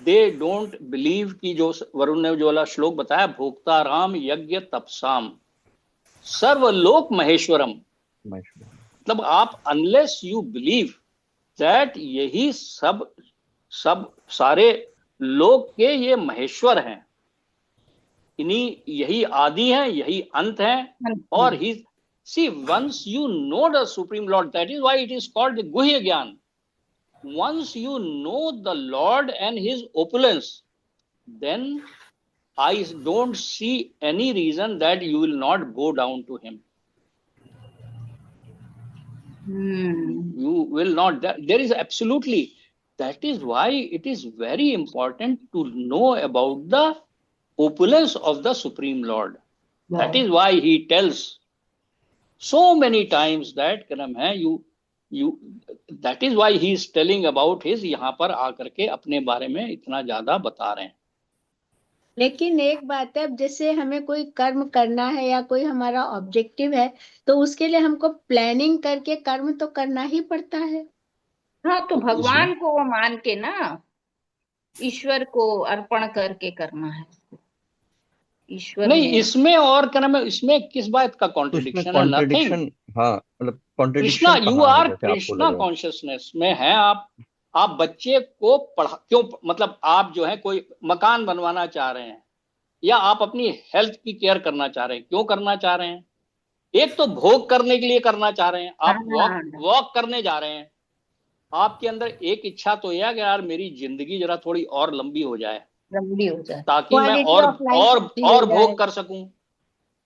दे डोंट बिलीव की, जो वरुण ने जो वाला श्लोक बताया, भोक्ता राम यज्ञ तपसाम सर्वलोक महेश्वरम, मतलब आप अनलेस यू बिलीव दैट यही सब सारे लोक के ये महेश्वर हैं, इन्हीं यही आदि हैं, यही अंत हैं। और he see once you know the supreme lord, that is why it is called the गुह्य ज्ञान। Once you know the lord and his opulence, then I don't see any reason that you will not go down to him. You will not. There is absolutely. That is why it is very important to know about the opulence of the Supreme Lord. Wow. That is why he tells so many times that कर्म है you. That is why he is telling about his, यहाँ पर आकर के अपने बारे में इतना ज्यादा बता रहे हैं। लेकिन एक बात है, अब जैसे हमें कोई कर्म करना है या कोई हमारा ऑब्जेक्टिव है तो उसके लिए हमको प्लानिंग करके कर्म तो करना ही पड़ता है। हाँ, तो भगवान को वो मान के ना, ईश्वर को अर्पण करके करना है। ईश्वर नहीं, इसमें और कर्म, इसमें किस बात का कॉन्ट्रडिक्शन है? नथिंग। हाँ, मतलब Krishna, you are Krishna consciousness में है आप बच्चे को पढ़ा क्यों, मतलब आप जो है कोई मकान बनवाना चाह रहे हैं या आप अपनी हेल्थ की केयर करना चाह रहे हैं, क्यों करना चाह रहे हैं? एक तो भोग करने के लिए करना चाह रहे हैं, आप वॉक करने जा रहे हैं, आपके अंदर एक इच्छा तो यह है कि यार मेरी जिंदगी जरा थोड़ी और लंबी हो जाए ताकि मैं और भोग कर सकूं।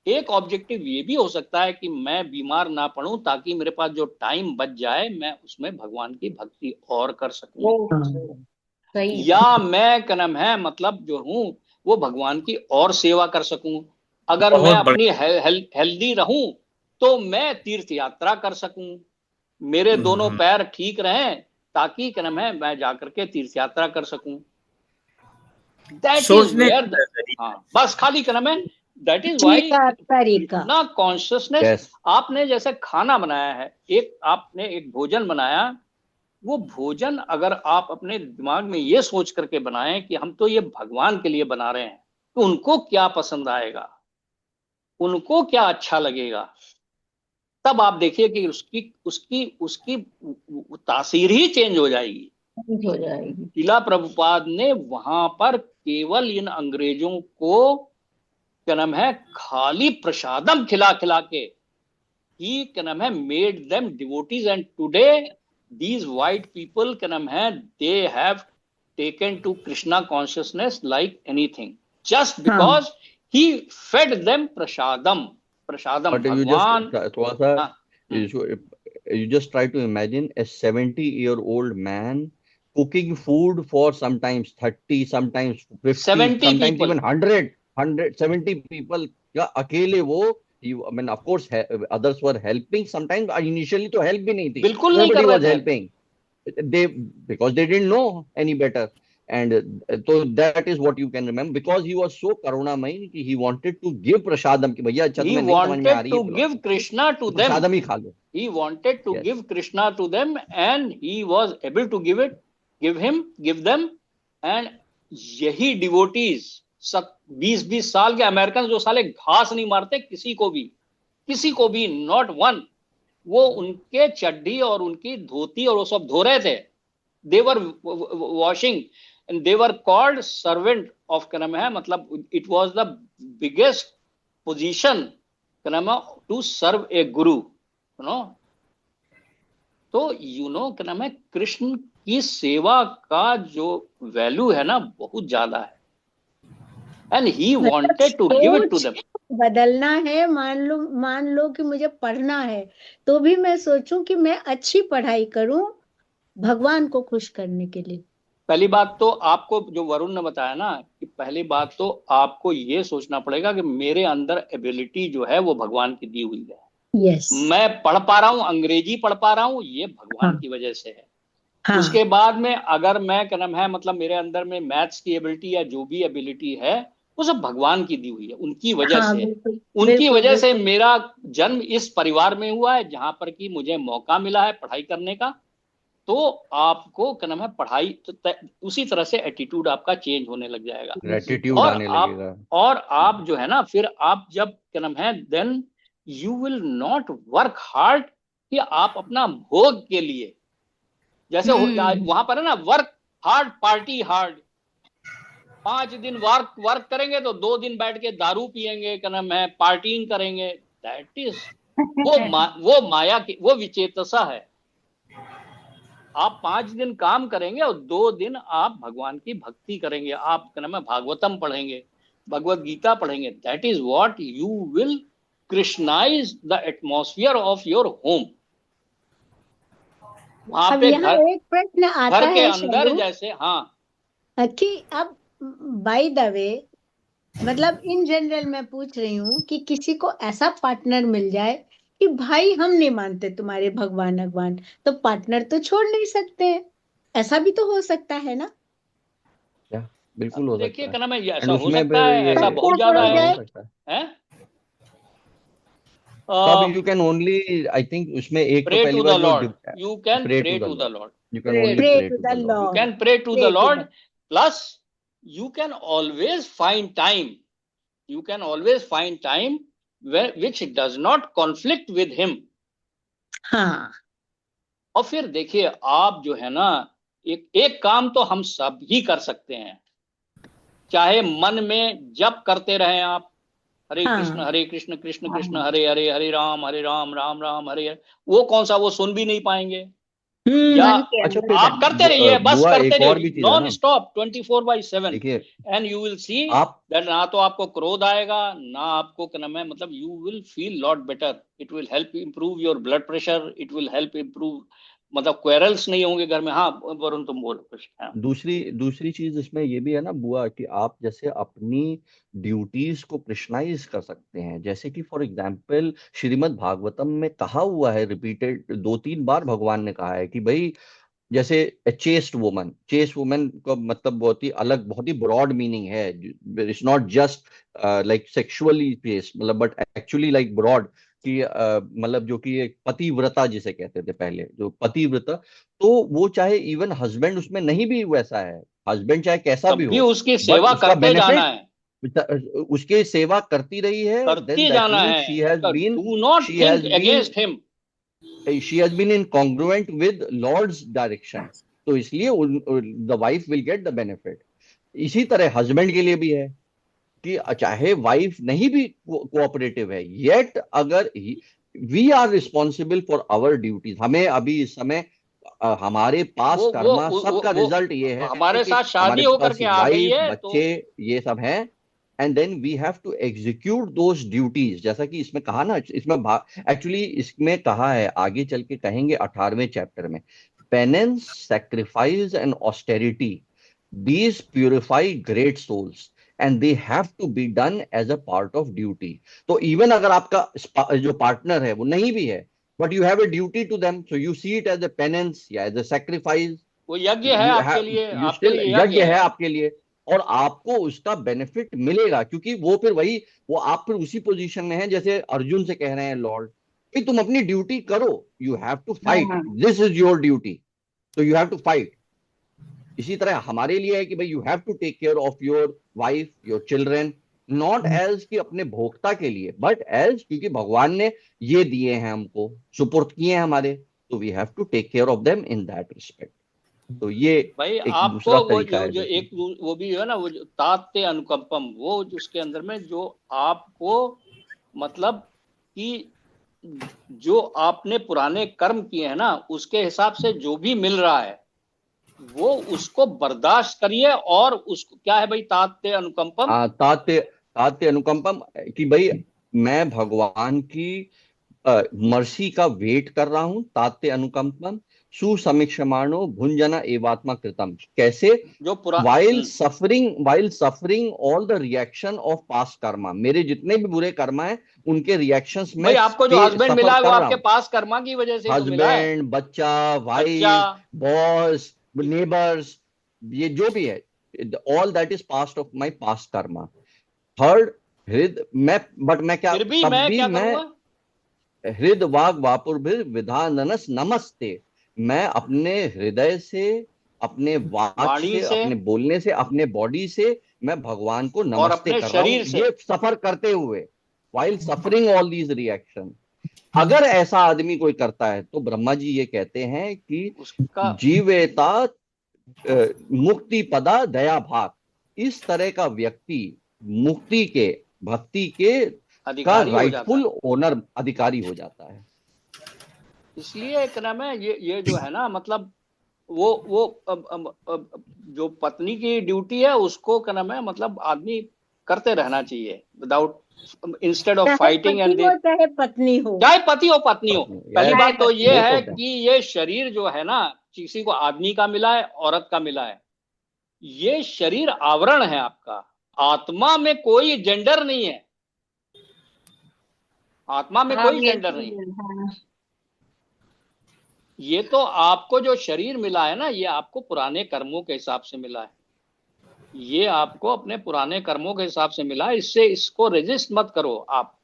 एक ऑब्जेक्टिव ये भी हो सकता है कि मैं बीमार ना पड़ूं ताकि मेरे पास जो टाइम बच जाए मैं उसमें भगवान की भक्ति और कर सकूं, या मैं कर्म है मतलब जो हूं वो भगवान की और सेवा कर सकूं। अगर मैं अपनी हेल्दी रहूं तो मैं तीर्थ यात्रा कर सकूं, मेरे दोनों पैर ठीक रहें ताकि कर्म है मैं जाकर के तीर्थ यात्रा कर सकूं। बस खाली कर्म है। दैट इज वाई ना कॉन्शियसनेस। आपने जैसे खाना बनाया है, आपने एक भोजन बनाया, वो भोजन अगर आप अपने दिमाग में ये सोच करके बनाएं कि हम तो ये भगवान के लिए बना रहे हैं, तो उनको क्या पसंद आएगा, उनको क्या अच्छा लगेगा, तब आप देखिए कि उसकी तासीर ही चेंज हो जाएगी। शिला प्रभुपाद ने वहां पर केवल इन अंग्रेजों को क्या नाम है खाली प्रसादम खिला के ही क्या नाम है made them devotees, and today these white people क्या नाम है they have taken to Krishna consciousness like anything, just because he fed them prasadam. भगवान थोड़ा सा you just try to imagine a 70-year-old man cooking food for sometimes 30, sometimes 50, sometimes people. Even 170 people. या अकेले वो, I mean of course others were helping sometimes, initially तो help भी नहीं थी, बिल्कुल नहीं कर रहे थे। helping, because they didn't know any better. And so that is what you can remember, because he was so karunamay कि he wanted to give prasadam कि भैया अच्छा He तुम्हें नहीं समझ में आ wanted रही to है give Krishna to तो them. प्रसादम ही खा लो. He wanted to Yes. give Krishna to them, and he was able to give them. And यही डिवोटीज 20-20 साल के अमेरिकन जो साले घास नहीं मारते किसी को भी, नॉट वन, वो उनके चड्डी और उनकी धोती और वो सब धो रहे थे. They were washing and they were called servant of, क्या नाम है, मतलब it was the biggest position, क्या नाम है, to serve A Guru, you know. तो क्या नाम है, कृष्ण की सेवा का जो वैल्यू है ना बहुत ज्यादा है. And he wanted to give it to them. बदलना है. मान लो कि मुझे पढ़ना है, तो भी मैं सोचूं कि मैं अच्छी पढ़ाई करूं भगवान को खुश करने के लिए. पहली बात तो आपको जो वरुण ने बताया ना, कि पहली बात तो आपको ये सोचना पड़ेगा कि मेरे अंदर एबिलिटी जो है वो भगवान की दी हुई है. यस. मैं पढ़ पा रहा हूँ, अंग्रेजी पढ़ पा रहा हूँ, ये भगवान की वजह से है. हाँ. उसके बाद में अगर मैं, क्या नाम है, मतलब मेरे अंदर में मैथ्स की एबिलिटी या जो भी एबिलिटी है वो सब भगवान की दी हुई है, उनकी वजह हाँ, से. बिल्कुल, उनकी बिल्कुल, वजह से बिल्कुल. मेरा जन्म इस परिवार में हुआ है जहां पर कि मुझे मौका मिला है पढ़ाई करने का. तो आपको, क्या नाम है, पढ़ाई तो उसी तरह से एटीट्यूड आपका चेंज होने लग जाएगा. Gratitude आने लगेगा. और आप जो है ना, फिर आप जब, क्या नाम है, then you will not work hard कि आप अपना भोग के लिए, जैसे वहां पर है ना, वर्क हार्ड पार्टी हार्ड. 5 दिन वर्क करेंगे तो 2 दिन बैठ के दारू पिएंगे, क्या नाम है, पार्टिंग करेंगे. दैट इज वो माया की वो विचेतसा है. आप 5 दिन काम करेंगे और 2 दिन आप भगवान की भक्ति करेंगे, आप, क्या नाम है, भागवतम पढ़ेंगे, भगवत गीता पढ़ेंगे. That is what you will Krishnaize the atmosphere of your home. वहां अब पे यहाँ एक प्रश्न आता घर के है अंदर शंभू, जैसे, हाँ, कि अब बाय द वे, मतलब इन जनरल मैं पूछ रही हूँ कि किसी को ऐसा पार्टनर मिल जाए कि भाई हम नहीं मानते तुम्हारे भगवान, तो पार्टनर तो छोड़ नहीं सकते हैं. ऐसा भी तो हो सकता है ना. बिल्कुल हो सकता देखिए, है. क्या नाम है, ये And ऐसा हो उसमें सकता है, ये ऐसा बहुत ज्यादा हो है. जाए. तब you can only, I think उसमें एक तो Pray पहली to the बार जो Lord. You can pray to the Lord. You can only Pray pray to to the the Lord. You can pray to the Lord. Plus, you can always find time. You can always find time which does not conflict with him. हाँ. और फिर देखिए, आप जो है ना, एक काम तो हम सब ही कर सकते हैं, चाहे मन में जप करते रहें आप, हरे कृष्ण कृष्ण कृष्ण हरे हरे, हरे राम राम राम हरे हरे. वो कौन सा, वो सुन भी नहीं पाएंगे. या अच्छा, आप करते रहिए, बस करते एक और भी रहिए, चीज है नॉन ना. स्टॉप 24/7. देखिए, एंड यू विल सी आप दैट ना तो आपको क्रोध आएगा, ना आपको, क्या नाम है, मतलब you will feel lot better. It will help improve your blood pressure, it will help improve, मतलब क्वेरल्स नहीं होंगे घर में. हाँ वरुण, तुम बोलो कुछ. हाँ. दूसरी चीज इसमें ये भी है ना बुआ, कि आप जैसे अपनी ड्यूटीज को कृष्णाइज कर सकते हैं. जैसे कि फॉर एग्जाम्पल श्रीमद् भागवतम में कहा हुआ है, रिपीटेड 2-3 बार भगवान ने कहा है कि भाई जैसे चेस्ट वुमन का मतलब बहुत ही अलग, बहुत ही ब्रॉड मीनिंग है. It's not just like sexually chest, मतलब बट एक्चुअली लाइक ब्रॉड, कि मतलब जो कि एक पतिव्रता जिसे कहते थे पहले, जो पतिव्रता, तो वो चाहे इवन हस्बैंड उसमें नहीं भी वैसा है, हस्बैंड चाहे कैसा भी हो, उसकी सेवा करते जाना है, उसके सेवा करती रही है, करती जाना है. Do not think against him. she has been incongruent with Lord's direction, तो इसलिए the wife will get the benefit. इसी तरह हस्बैंड के लिए भी है कि चाहे वाइफ नहीं भी कोऑपरेटिव है, yet अगर we are responsible for our duties. हमें अभी इस समय हमारे पास कर्मा सबका रिजल्ट ये है, हमारे साथ शादी होकर के आ गई है, बच्चे ये सब हैं. And then we have to execute those duties. जैसा कि इसमें कहा ना, इसमें एक्चुअली इसमें कहा है, आगे चल के कहेंगे 18वें चैप्टर में, penance, sacrifice and austerity, these purify great souls and they have to be done as a part of duty. तो इवन अगर आपका जो पार्टनर है वो नहीं भी है, but you have a duty to them, so you see it as a penance, yeah, as a sacrifice. वो यज्ञ है आपके लिए, you आपके still लिए यज्ञ है आपके लिए, और आपको उसका बेनिफिट मिलेगा, क्योंकि वो फिर वही, वो आप फिर उसी पोजीशन में हैं जैसे अर्जुन से कह रहे हैं लॉर्ड कि तुम अपनी ड्यूटी करो, you have to fight, this is your duty, तो यू हैव टू फाइट। इसी तरह हमारे लिए है कि भाई you have to take care of your wife, your children, not as कि अपने भोक्ता के लिए, बट एज क्योंकि भगवान ने ये दिए हैं हमको, सुपुर्द किए हैं हमारे, तो we have to take care of them in that respect. तो ये भाई एक आपको दूसरा वो तरीका है। जो एक वो भी है ना, वो जो तात्ते अनुकंपम, वो उसके अंदर में जो आपको मतलब कि जो आपने पुराने कर्म किए हैं ना, उसके हिसाब से जो भी मिल रहा है वो उसको बर्दाश्त करिए, और उसको क्या है भाई तात्ते अनुकंपम, तात्ते अनुकंपम कि भाई मैं भगवान की मर्सी का वेट कर रहा हूं, तात्ते अनुकंपम सुसमीक्षमाणो भुंजना एवात्मा कृतम। कैसे? जो while suffering all the reaction of past Karma, मेरे जितने भी बुरे कर्मा हैं उनके रिएक्शंस में, आपको जो हस्बैंड मिला है वो आपके पास कर्मा की वजह से मिला है, हस्बैंड, बच्चा, वाइफ, बॉस, नेबर्स, ये जो भी है, all that is past of my past karma. Third हृद, मैं क्या, फिर भी मैं हृद वाग वापुर्भिर विधाननस नमस्ते, मैं अपने हृदय से, अपने वाक से, अपने बोलने से, अपने बॉडी से मैं भगवान को नमस्ते कर रहा हूं, ये सफर करते हुए, while suffering all these reactions। अगर ऐसा आदमी कोई करता है तो ब्रह्मा जी ये कहते हैं कि जीवेता मुक्ति पदा दया भाग, इस तरह का व्यक्ति मुक्ति के, भक्ति के का राइटफुल ओनर, अधिकारी हो जाता है। इसलिए एक नाम है ये जो है ना, मतलब वो जो पत्नी की ड्यूटी है उसको क्या नाम है, मतलब आदमी करते रहना चाहिए without, instead of fighting, and चाहे पत्नी हो, चाहे पति हो पत्नी हो। पहली बात तो ये है कि ये शरीर जो है ना, किसी को आदमी का मिला है, औरत का मिला है, ये शरीर आवरण है आपका, आत्मा में कोई जेंडर नहीं है, आत्मा में कोई जेंडर नहीं है। ये तो आपको जो शरीर मिला है ना, ये आपको पुराने कर्मों के हिसाब से मिला है, ये आपको अपने पुराने कर्मों के हिसाब से मिला है, इससे इसको रेजिस्ट मत करो आप,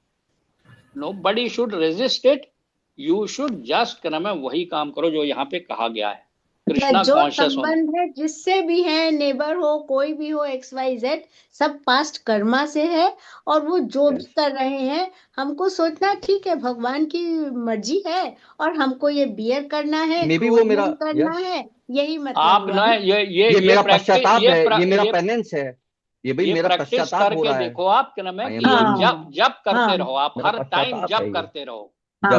nobody should resist it, you should just क्या नाम है वही काम करो जो यहाँ पे कहा गया है, कृष्णा जो कॉन्शियस संबंध है जिससे भी है, नेबर हो, कोई भी हो, XYZ, सब पास्ट कर्मा से है, और वो जो भी कर रहे हैं हमको सोचना ठीक है भगवान की मर्जी है, और हमको ये बियर करना है, मे बी वो मेरा करना है, यही मतलब आप ना ये मेरा पश्चाताप है, ये मेरा पेनेंस है, ये भाई मेरा पश्चाताप हो रहा है। देखो आप क्या नाम है कि जब करते रहो आप, हर टाइम जब करते रहो,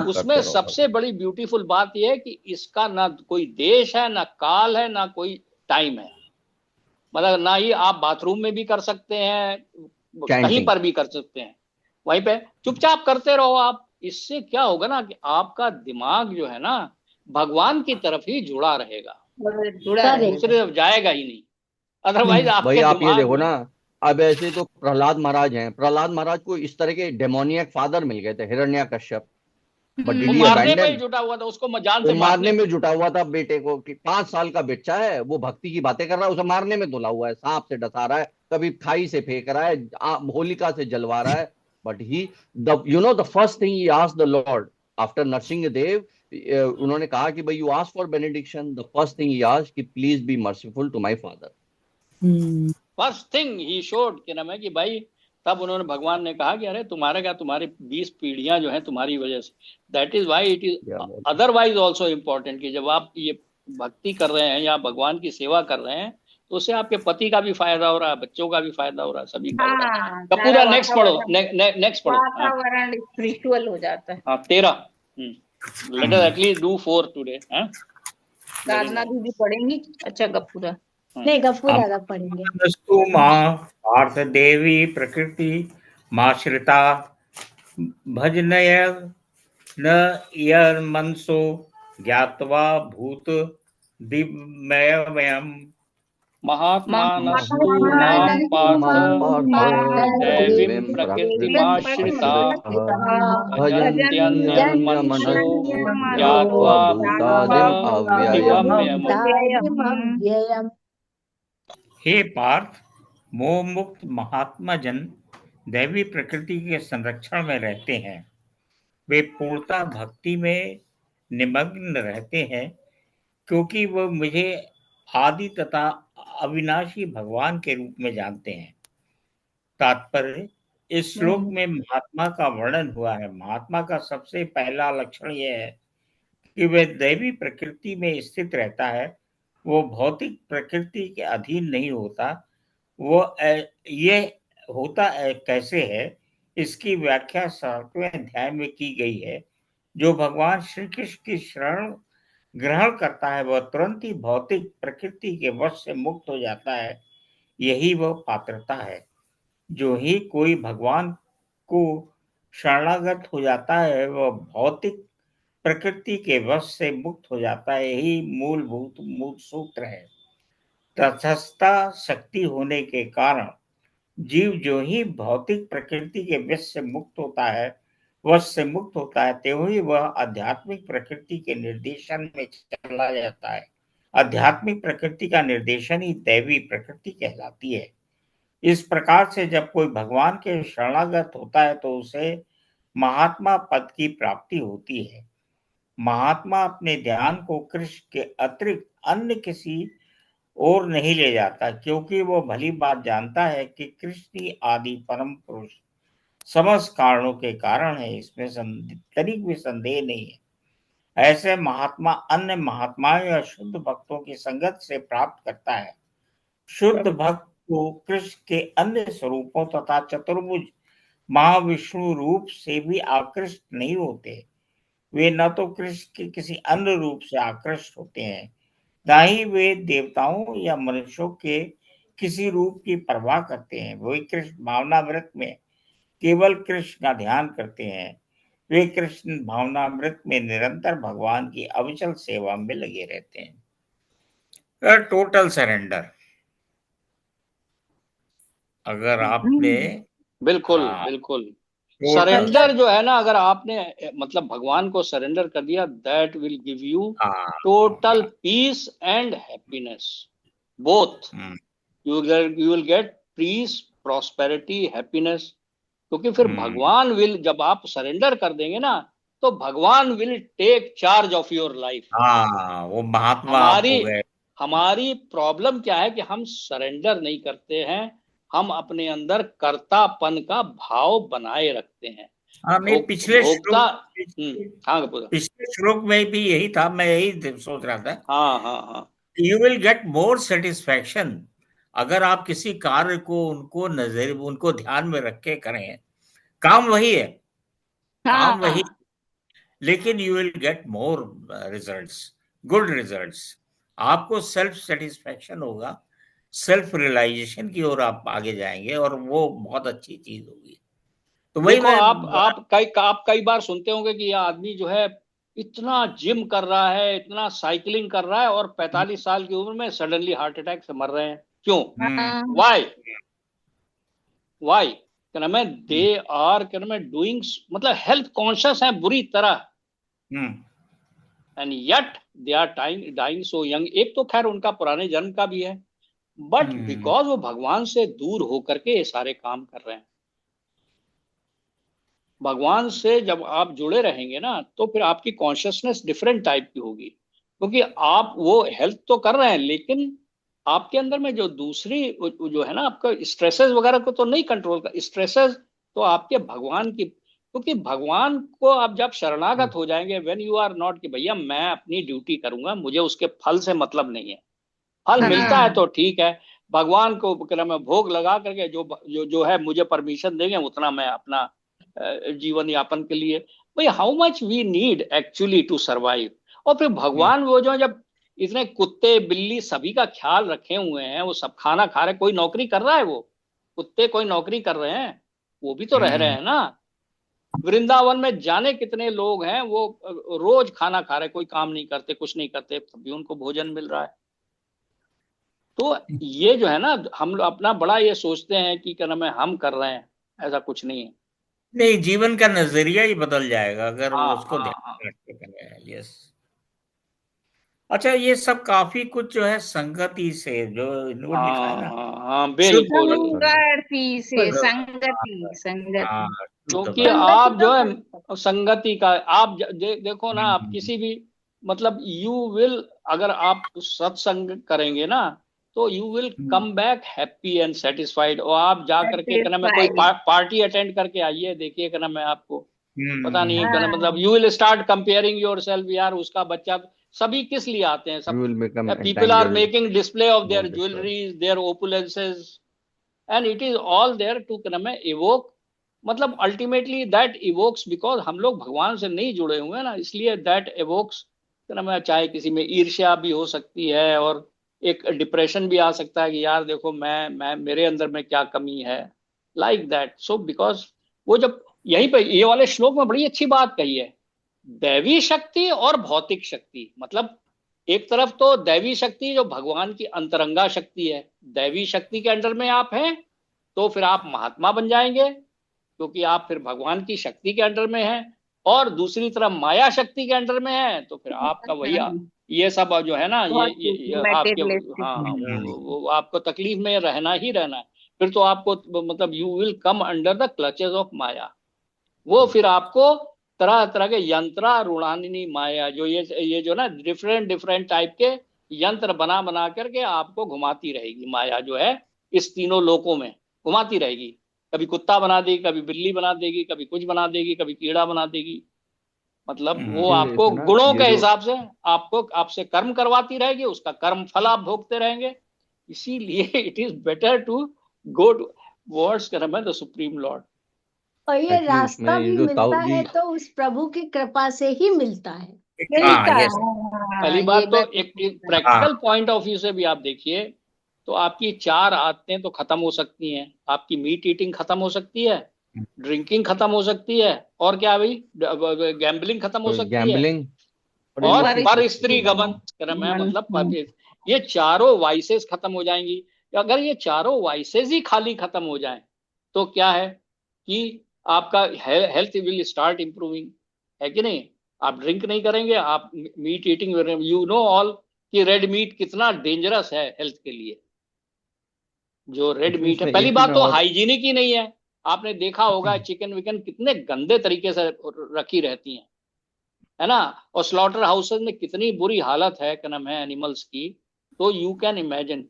उसमें सबसे बड़ी ब्यूटीफुल बात यह है कि इसका ना कोई देश है, ना काल है, ना कोई टाइम है, मतलब ना ही आप बाथरूम में भी कर सकते हैं, कहीं पर भी कर सकते हैं, वहीं पे चुपचाप करते रहो आप। इससे क्या होगा ना कि आपका दिमाग जो है ना भगवान की तरफ ही जुड़ा रहेगा, दूसरी तरफ जाएगा ही नहीं, अदरवाइज भाई आप ये देखो ना, अब ऐसे तो प्रहलाद महाराज हैं, प्रहलाद महाराज को इस तरह के डेमोनियक फादर मिल गए थे, हिरण्याकश्यप, मारने में जुटा हुआ था, उसको जान से मारने में जुटा हुआ था बेटे को, कि 5 साल का बच्चा है, वो भक्ति की बातें कर रहा है, उसे मारने में तुला हुआ है, सांप से डसा रहा है, कभी खाई से फेंक रहा है, होलिका से जलवा रहा है, but he the first thing he asked the lord after Narasimha Dev, उन्होंने कहा कि भाई you ask for benediction, the first thing he asked कि please be merciful to my father, first thing he showed के नाम है कि भाई, तब उन्होंने, भगवान ने कहा कि अरे तुम्हारे क्या, तुम्हारी 20 पीढ़ियां जो हैं तुम्हारी वजह से, that is why it is otherwise also important कि जब आप ये भक्ति कर रहे हैं या भगवान की सेवा कर रहे हैं तो उससे आपके पति का भी फायदा हो रहा है, बच्चों का भी फायदा हो रहा है, सभी का हो रहा है। तो पूरा नेक्स्ट पढ़ो, नेक्स्ट पढ़ो, वातावरण स्पिरिचुअल हो जाता है। हाँ 13, let us atleast do 4 today. Sadhana भी पढ़ेंगी। अच्छा गपूरा नहीं, गपूरा पढ़ेंगे। पार्थ देवी प्रकृति माश्रिता भजनय न यर मनसो ज्ञात्वा भूत दिव्यमयम् महात्मानस्तु मां महात्मानस्तु पार्थ मां पार्थ दैवीं दैवीं प्रकृतिमाश्रिता भजन्त्यन्यमनुष्यो भजन्त्यन्यन्मनुषो भजन्त्यन्यमनुष्यो ज्ञात्वा ज्ञात्वा भूतादिम् भूतादिमव्ययम् अव्ययम्। अव्ययम्। हे पार्थ, मोह मुक्त महात्मा जन दैवी प्रकृति के संरक्षण में रहते हैं। वे पूर्णता भक्ति में निमग्न रहते हैं, क्योंकि वह मुझे आदि तथा अविनाशी भगवान के रूप में जानते हैं। तात्पर्य, इस श्लोक में महात्मा का वर्णन हुआ है। महात्मा का सबसे पहला लक्षण यह है कि वह दैवी प्रकृति में स्थित रहता है। वो भौतिक प्रकृति के अधीन नहीं होता। ये होता कैसे है, इसकी व्याख्या 7वें अध्याय में की गई है। जो भगवान श्री कृष्ण की शरण ग्रहण करता है वह तुरंत ही भौतिक प्रकृति के वश से मुक्त हो जाता है। यही वह पात्रता है। जो ही कोई भगवान को शरणागत हो जाता है वह भौतिक प्रकृति के वश से मुक्त हो जाता है। यही मूल सूत्र है। तटस्थता शक्ति होने के कारण जीव जो ही भौतिक प्रकृति के वश से मुक्त होता है त्यों ही वह आध्यात्मिक प्रकृति के निर्देशन में चला जाता है। आध्यात्मिक प्रकृति का निर्देशन ही दैवी प्रकृति कहलाती है। इस प्रकार से जब कोई भगवान के शरणागत होता है तो उसे महात्मा पद की प्राप्ति होती है। महात्मा अपने ध्यान को कृष्ण के अतिरिक्त अन्य किसी और नहीं ले जाता, क्योंकि वो भली बात जानता है कि कृष्ण ही आदि परम पुरुष समस्त कारणों के कारण है। इसमें तनिक भी संदेह नहीं है। ऐसे महात्मा अन्य महात्माओं या शुद्ध भक्तों की संगत से प्राप्त करता है। शुद्ध भक्त को कृष्ण के अन्य स्वरूपों तथा चतुर्भुज महाविष्णु रूप से भी आकृष्ट नहीं होते। वे न तो कृष्ण के किसी अन्य रूप से आकृष्ट होते हैं, न ही वे देवताओं या मनुष्यों के किसी रूप की परवाह करते हैं। वे कृष्ण भावनामृत में केवल कृष्ण का ध्यान करते हैं। वे कृष्ण भावनामृत में निरंतर भगवान की अविचल सेवा में लगे रहते हैं। Total surrender. अगर आपने बिल्कुल हाँ, बिल्कुल टोटल सरेंडर जो है ना, अगर आपने मतलब भगवान को सरेंडर कर दिया, that will give you total peace and happiness both. You will get peace, prosperity, happiness. क्योंकि फिर भगवान विल, जब आप सरेंडर कर देंगे ना तो Bhagwan will take charge of your life. वो महात्मा हो गए। हमारी प्रॉब्लम क्या है कि हम सरेंडर नहीं करते हैं। हम अपने अंदर कर्तापन का भाव बनाए रखते हैं। नहीं, पिछले श्लोक में भी यही था। मैं यही सोच रहा था। हाँ। You will get more satisfaction अगर आप किसी कार्य को उनको ध्यान में रख के करें। काम वही है, काम वही, लेकिन you will get more results, good results. आपको सेल्फ सेटिस्फैक्शन होगा, सेल्फ रियलाइजेशन की ओर आप आगे जाएंगे और वो बहुत अच्छी चीज होगी। तो वही देखो, आप कई बार सुनते होंगे कि यह आदमी जो है इतना जिम कर रहा है, इतना साइकिलिंग कर रहा है और 45 साल की उम्र में सडनली हार्ट अटैक से मर रहे हैं। क्यों? वाई? क्या मैं दे आर डूइंग, मतलब हेल्थ कॉन्शियस है बुरी तरह, and yet they are dying so young. एक तो खैर उनका पुराने जन्म का भी है, बट बिकॉज वो भगवान से दूर होकर के ये सारे काम कर रहे हैं। भगवान से जब आप जुड़े रहेंगे ना तो फिर आपकी कॉन्शियसनेस डिफरेंट टाइप की होगी, क्योंकि आप वो हेल्थ तो कर रहे हैं लेकिन आपके अंदर में जो दूसरी जो है ना, आपका स्ट्रेसेस वगैरह को तो नहीं कंट्रोल कर। स्ट्रेसेस तो आपके भगवान की, क्योंकि भगवान को आप जब शरणागत हो जाएंगे, व्हेन यू आर नॉट कि भैया मैं अपनी ड्यूटी करूंगा, मुझे उसके फल से मतलब नहीं है। फल मिलता है तो ठीक है, भगवान को मैं भोग लगा करके जो है मुझे परमिशन देंगे उतना मैं अपना जीवन यापन के लिए, भाई how much we need actually to survive. और फिर भगवान वो जो जब इतने कुत्ते बिल्ली सभी का ख्याल रखे हुए हैं, वो सब खाना खा रहे, कोई नौकरी कर रहा है? वो कुत्ते कोई नौकरी कर रहे हैं? वो भी तो रह रहे हैं ना। वृंदावन में जाने कितने लोग हैं, वो रोज खाना खा रहे, कोई काम नहीं करते, कुछ नहीं करते, तब भी उनको भोजन मिल रहा है। तो ये जो है ना, हम लोग अपना बड़ा ये सोचते हैं कि क्या नाम है हम कर रहे हैं, ऐसा कुछ नहीं है। नहीं, जीवन का नजरिया ही बदल जाएगा अगर हाँ उसको हाँ ध्यान हाँ में रख के करें। यस। अच्छा, ये सब काफी कुछ जो है संगति से, जो इन्होंने लिखा है हाँ ना, हाँ हाँ, शुद्ध बिल्कुल। संगति से, शुद्ध, संगति संगति हाँ, शुद्ध क्योंकि भाव। संगति आप का जो फल। है संगति का, आप देखो ना, आप हम्म, किसी भी, मतलब यू विल, अगर आप सत्संग करेंगे ना, तो you will come back happy and satisfied. और आप जा करके क्या नाम है कोई सेटिस्फाइड। पार्टी अटेंड करके आइए, देखिए क्या नाम है आपको पता नहीं क्या नाम, मतलब हाँ, you will start comparing your self, यार उसका बच्चा, सभी किस लिए आते हैं यू सब, will become people are entangled making display of their about this world. Jewelleries, their opulences, and it is all there to क्या नाम है इवोक, मतलब अल्टीमेटली दैट इवोक्स, बिकॉज हम लोग भगवान से नहीं जुड़े हुए हैं ना, इसलिए दैट इवोक्स क्या नाम है, चाहे किसी में ईर्ष्या भी हो सकती है, और एक डिप्रेशन भी आ सकता है कि यार देखो मैं मेरे अंदर में क्या कमी है, लाइक दैट। सो बिकॉज वो जब यहीं पे ये वाले श्लोक में बड़ी अच्छी बात कही है, दैवी शक्ति और भौतिक शक्ति, मतलब एक तरफ तो दैवी शक्ति जो भगवान की अंतरंगा शक्ति है, दैवी शक्ति के अंडर में आप हैं तो फिर आप महात्मा बन जाएंगे, क्योंकि आप फिर भगवान की शक्ति के अंडर में हैं। और दूसरी तरफ माया शक्ति के अंडर में है तो फिर आपका वही ये सब जो है ना, बहुत ये आपके, मटेरियलिस्टिक। हाँ हाँ, हम्म, वो आपको तकलीफ में रहना ही रहना है। फिर तो आपको मतलब you will come under the clutches of maya. वो फिर आपको तरह तरह के यंत्रारूढ़ानी माया, जो ये जो ना डिफरेंट डिफरेंट टाइप के यंत्र बना बना करके आपको घुमाती रहेगी, माया जो है इस तीनों लोकों में घुमाती रहेगी। कभी कुत्ता बना देगी, कभी बिल्ली बना देगी, कभी कुछ बना देगी, कभी कीड़ा बना देगी। मतलब वो ये आपको इसमें ना गुणों ये के जो हिसाब से आपको आपसे कर्म करवाती रहेगी, उसका कर्म फल आप भोगते रहेंगे। इसीलिए it is better to go towards कर्म है द सुप्रीम लॉर्ड। और ये एक्चुअली उसमें रास्ता ये भी जो ताऊ मिलता जी है तो उस प्रभु की कृपा से ही मिलता है। हाँ, मिलता है। यस। पहली हाँ, ये बात तो बात एक हाँ, प्रैक्टिकल पॉइंट ऑफ व्यू से भी आप देखिए, तो आपकी चार आदतें तो खत्म हो सकती हैं, आपकी मीट ईटिंग खत्म हो सकती है, ड्रिंकिंग खत्म हो सकती है, और क्या भाई, गैम्बलिंग खत्म हो सकती है, गैम्बलिंग और और इलिसिट पर परिस्थिति स्त्री गमन प्रोस्टिट्यूशन। कर्म है, मन। मतलब ये चारों वाइसेस खत्म हो जाएंगी। अगर ये चारों वाइसेस ही खाली खत्म हो जाएं तो क्या है कि आपका हेल्थ विल स्टार्ट इंप्रूविंग, है कि नहीं। आप ड्रिंक नहीं करेंगे, आप meat eating, you know all कि रेड मीट कितना डेंजरस है हेल्थ के लिए। जो रेड एक्चुअली मीट है, इसमें पहली एक चीज बात मैं तो और हाइजीनिक ही नहीं है। आपने देखा होगा चिकन विकन कितने गंदे तरीके से रखी रहती हैं, है ना। और स्लॉटर हाउसेस में कितनी बुरी हालत है क्या नाम है एनिमल्स की, तो यू कैन इमेजिन।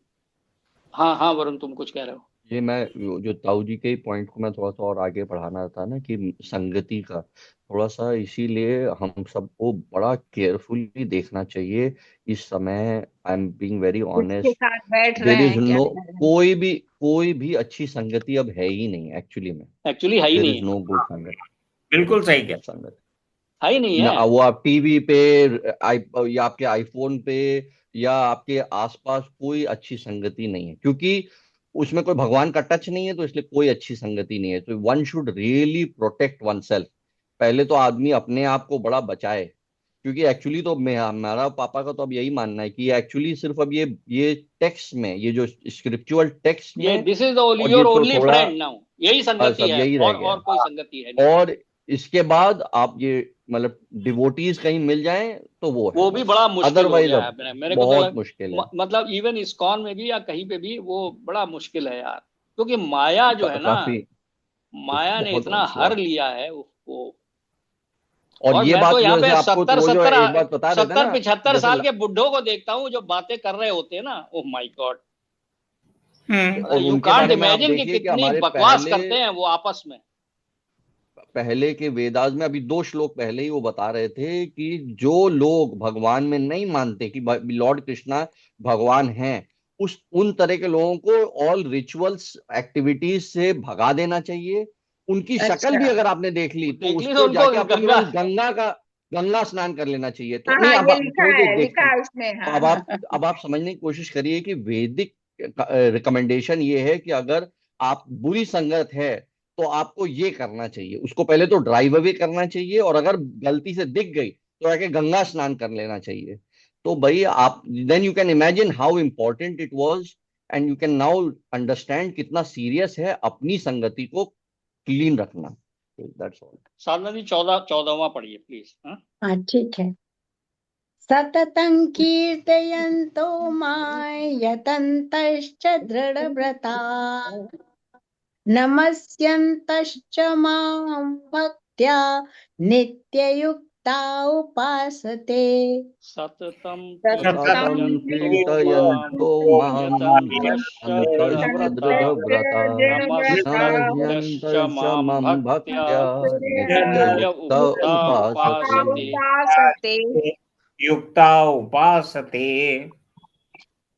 हाँ हाँ वरुण, तुम कुछ कह रहे हो। ये मैं जो ताऊ जी के पॉइंट को मैं थोड़ा सा और आगे बढ़ाना था ना कि संगति का थोड़ा सा, इसीलिए हम सबको बड़ा केयरफुली देखना चाहिए इस समय। आई एम बीइंग वेरी जिसके ऑनेस्ट, साथ बैठ रहे देर इज हैं, क्या नो, कर रहे हैं। कोई भी अच्छी संगति अब है ही नहीं एक्चुअली में। एक्चुअली है ही देर नहीं इज है, नो गुड संगति, बिल्कुल सही कह। संगति है ही नहीं ना। है। वो आप टीवी पे, या आपके आईफोन पे, या आपके आसपास कोई अच्छी संगति नहीं है, क्योंकि उसमें कोई भगवान का टच नहीं है, तो इसलिए कोई अच्छी संगति नहीं है। तो one should really protect one self. पहले तो आदमी अपने आप को बड़ा बचाए, क्योंकि एक्चुअली तो मेरा पापा का तो अब यही मानना है कि एक्चुअली सिर्फ अब ये टेक्स्ट में, ये जो स्क्रिप्चुअल टेक्स्ट ये में, दिस इज और ये योर तो ओनली थोड़ा फ्रेंड नाउ, यही संगति सब है, यही रह और गया। कोई संगति है नहीं। और इसके बाद आप ये मतलब डिवोटीज कहीं मिल जाएं तो वो है वो भी बस, बड़ा मुश्किल हो अदरवाइज गया है अब मेरे को तो बहुत मुश्किल है। मतलब इवन इस्कॉन में भी या कहीं पे भी वो बड़ा मुश्किल है यार, क्योंकि माया जो है ना, काफी माया ने बहुत इतना हर बहुत। लिया है उसको। और और ये मैं तो बात यहाँ जो जैसे पे आपको सत्तर वो जो सत्तर एक बात बता रहे थे सत्तर ना, 75 साल के बुढ़ों को देखता हूँ जो बातें कर रहे होते हैं ना, ओह माय गॉड, और यू उनके कांट बारे में आप इमेजिन कि देखिए कि कितनी हमारे बकवास पहले करते हैं वो आपस में। पहले के वेदास में, अभी 2 श्लोक पहले ही वो बता रहे थे कि जो लोग भगवान में नहीं मानते कि लॉर्ड कृष्णा भगवान हैं, उस उन तरह के लोगों को ऑल रिचुअल्स एक्टिविटीज से भगा देना चाहिए। उनकी शक्ल भी अच्छा। अगर आपने देख ली तो देख ली तो उसको उनको जाके आपको गंगा। तुरंत गंगा स्नान कर लेना चाहिए। तो हाँ नहीं, हाँ, अब ये आप लिखा थोड़ी देर है, लिखा देखते, है उसमें। हाँ अब आप हाँ। अब आप समझने की कोशिश करिए कि वैदिक रिकमेंडेशन ये है कि अगर आप बुरी संगत है तो आपको ये करना चाहिए, उसको पहले तो ड्राइव अवे करना चाहिए, और अगर गलती से दिख गई तो आके गंगा स्नान कर लेना चाहिए। तो भाई आप then you can imagine how important it was, and you can now understand कितना सीरियस है अपनी संगति को क्लीन रखना। That's all. साधना जी 14वां पढ़िए प्लीज। हाँ ठीक है। सततं कीर्तयन्तो मां यतन्तश्च दृढव्रता नमस्यन्तश्च मां भक्त्या नित्ययुक्ता उपासते। सततं सततं कीर्तयन्तो मां यतन्तश्च दृढव्रता नमस्यन्तश्च मां भक्त्या नित्ययुक्ता उपासते। युक्ता उपासते।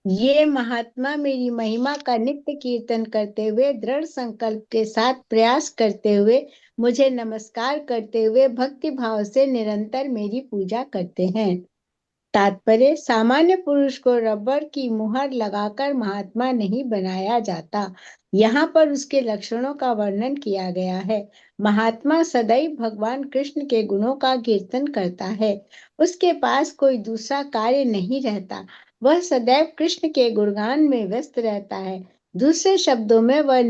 ये महात्मा मेरी महिमा का नित्य कीर्तन करते हुए, दृढ़ संकल्प के साथ प्रयास करते हुए, मुझे नमस्कार करते हुए भक्ति भाव से निरंतर मेरी पूजा करते हैं। तात्पर्य, सामान्य पुरुष को रबर की मुहर लगाकर महात्मा नहीं बनाया जाता। यहाँ पर उसके लक्षणों का वर्णन किया गया है। महात्मा सदैव भगवान कृष्ण के गुणों का कीर्तन करता है। उसके पास कोई दूसरा कार्य नहीं रहता। वह सदैव कृष्ण के गुणगान में व्यस्त रहता है। दूसरे शब्दों में वह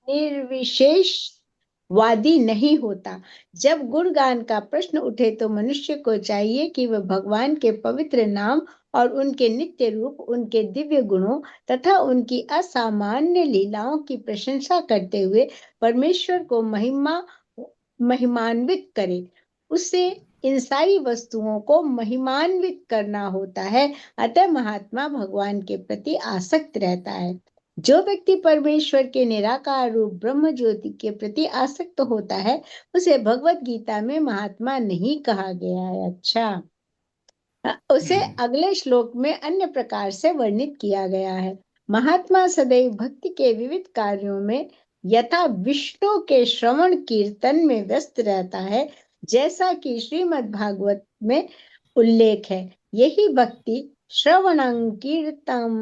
निर्विशेष वादी नहीं होता। जब गुणगान का प्रश्न उठे तो मनुष्य को चाहिए कि वह भगवान के पवित्र नाम और उनके नित्य रूप, उनके दिव्य गुणों तथा उनकी असामान्य लीलाओं की प्रशंसा करते हुए परमेश्वर को महिमान्वित करे। उसे इन सारी वस्तुओं को महिमान्वित करना होता है। अतः महात्मा भगवान के प्रति आसक्त रहता है। जो व्यक्ति परमेश्वर के निराकार रूप ब्रह्म ज्योति के प्रति आसक्त होता है, उसे भगवत गीता में महात्मा नहीं कहा गया है। अच्छा, उसे अगले श्लोक में अन्य प्रकार से वर्णित किया गया है। महात्मा सदैव भक्ति के विविध कार्यों में यथा विष्णु के श्रवण कीर्तन में व्यस्त रहता है, जैसा कि श्रीमद् भागवत में उल्लेख है। यही भक्ति श्रवणं कीर्तन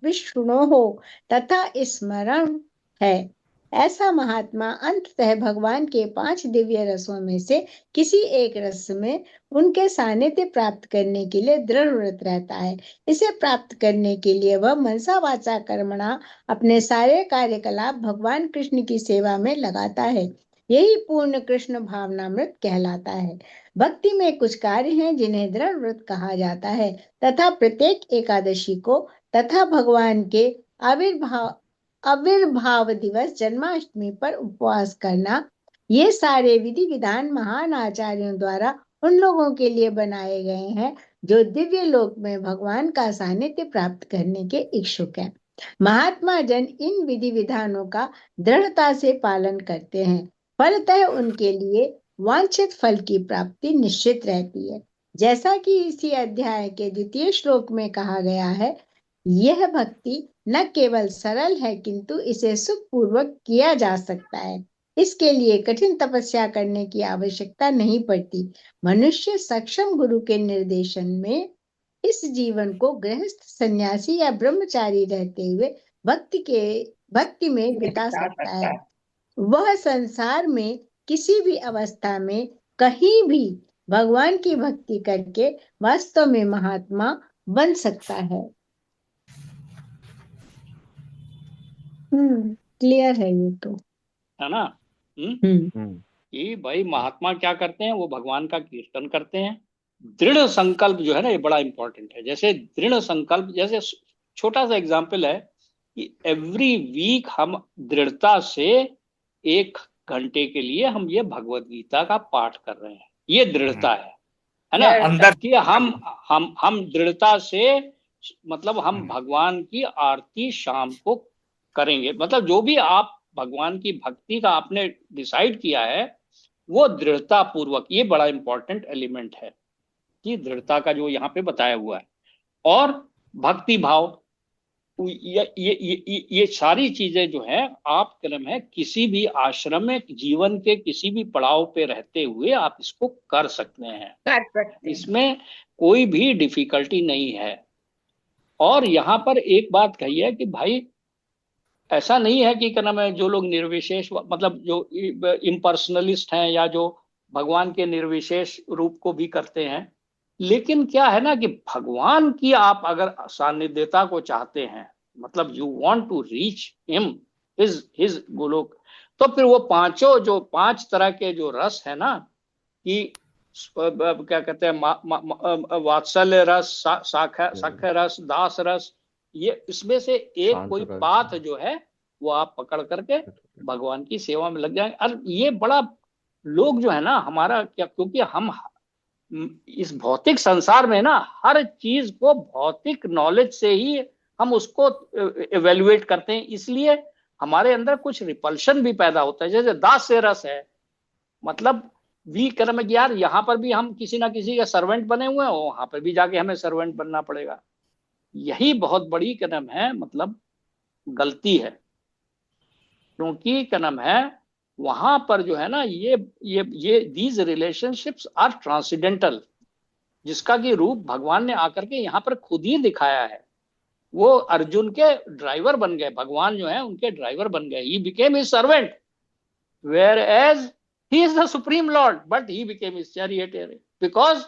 विष्णु तथा स्मरण है। ऐसा महात्मा अंततः भगवान के 5 दिव्य रसों में से किसी एक रस में उनके सानिध्य प्राप्त करने के लिए दृढ़ व्रत रहता है। इसे प्राप्त करने के लिए वह मनसा वाचा कर्मणा अपने सारे कार्यकलाप भगवान कृष्ण की सेवा में लगाता है। यही पूर्ण कृष्ण भावनामृत कहलाता है। भक्ति में कुछ कार्य हैं जिन्हें दृढ़ व्रत कहा जाता है, तथा प्रत्येक एकादशी को तथा भगवान के आविर्भाव दिवस जन्माष्टमी पर उपवास करना, ये सारे विधि विधान महान आचार्यों द्वारा उन लोगों के लिए बनाए गए हैं जो दिव्य लोक में भगवान का सानिध्य प्राप्त करने के इच्छुक हैं। महात्मा जन इन विधि विधानों का दृढ़ता से पालन करते हैं। फलतः उनके लिए वांछित फल की प्राप्ति निश्चित रहती है। जैसा कि इसी अध्याय के 2 श्लोक में कहा गया है, यह भक्ति न केवल सरल है किंतु इसे सुखपूर्वक किया जा सकता है। इसके लिए कठिन तपस्या करने की आवश्यकता नहीं पड़ती। मनुष्य सक्षम गुरु के निर्देशन में इस जीवन को गृहस्थ, सन्यासी या ब्रह्मचारी रहते हुए भक्ति में बिता सकता है। वह संसार में किसी भी अवस्था में कहीं भी भगवान की भक्ति करके वास्तव में महात्मा बन सकता है। क्लियर है ये तो, है ना। ये भाई महात्मा क्या करते हैं, वो भगवान का कीर्तन करते हैं। दृढ़ संकल्प जो है ना, ये बड़ा इंपॉर्टेंट है। जैसे दृढ़ संकल्प, जैसे छोटा सा एग्जांपल है कि एवरी वीक हम दृढ़ता से 1 घंटे के लिए हम ये भगवत गीता का पाठ कर रहे हैं। ये दृढ़ता है ना, अंदर कि हम दृढ़ता से, मतलब हम भगवान की आरती शाम को करेंगे। मतलब जो भी आप भगवान की भक्ति का आपने डिसाइड किया है, वो दृढ़ता पूर्वक, ये बड़ा इंपॉर्टेंट एलिमेंट है कि दृढ़ता का जो यहाँ पे बताया हुआ है। और भक्ति भाव, ये सारी चीजें जो है, आप क्रम है किसी भी आश्रम में, जीवन के किसी भी पड़ाव पे रहते हुए आप इसको कर सकते हैं। इसमें कोई भी डिफिकल्टी नहीं है। और यहाँ पर एक बात कही है कि भाई ऐसा नहीं है कि क्या नाम है, जो लोग निर्विशेष, मतलब जो इम्पर्सनलिस्ट हैं या जो भगवान के निर्विशेष रूप को भी करते हैं, लेकिन क्या है ना कि भगवान की आप अगर सानिध्यता को चाहते हैं, मतलब you want to reach him, his Goloka, तो फिर वो पांचों जो 5 तरह के जो रस है ना, कि क्या कहते हैं, वात्सल्य रस, साख्य रस, दास रस, ये इसमें से एक शांत कोई रस। पाथ जो है वो आप पकड़ करके भगवान की सेवा में लग जाएंगे। और ये बड़ा लोग जो है ना हमारा क्या, क्योंकि हम इस भौतिक संसार में ना हर चीज को भौतिक नॉलेज से ही हम उसको एवेल्युएट करते हैं, इसलिए हमारे अंदर कुछ रिपल्शन भी पैदा होता है। जैसे दास से रस है, मतलब वी कर्म है कि यार यहाँ पर भी हम किसी ना किसी का सर्वेंट बने हुए हैं, वहां पर भी जाके हमें सर्वेंट बनना पड़ेगा। यही बहुत बड़ी कर्म है, मतलब गलती है, क्योंकि कर्म है वहां पर जो है ना ये दीज रिलेशनशिप्स आर ट्रांसेंडेंटल, जिसका कि रूप भगवान ने आकर के यहाँ पर खुद ही दिखाया है। वो अर्जुन के ड्राइवर बन गए, भगवान जो है उनके ड्राइवर बन गए। He became his servant, whereas he is the supreme lord, but he became his charioteer because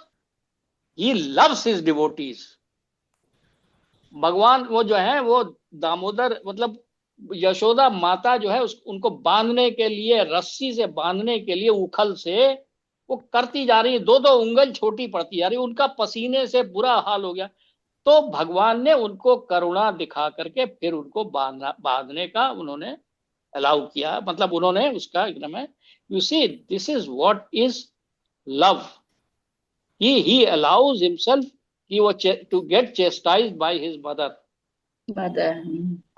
he loves his devotees. भगवान वो जो है वो दामोदर, मतलब यशोदा माता जो है उनको बांधने के लिए, रस्सी से बांधने के लिए उखल से वो करती जा रही है, 2-2 उंगल छोटी पड़ती जा रही, उनका पसीने से बुरा हाल हो गया। तो भगवान ने उनको करुणा दिखा करके फिर उनको बांधने का उन्होंने अलाउ किया, मतलब उन्होंने उसका एकदम है। You see this is what is love, he allows himself कि वो to get chastised by his mother, mother.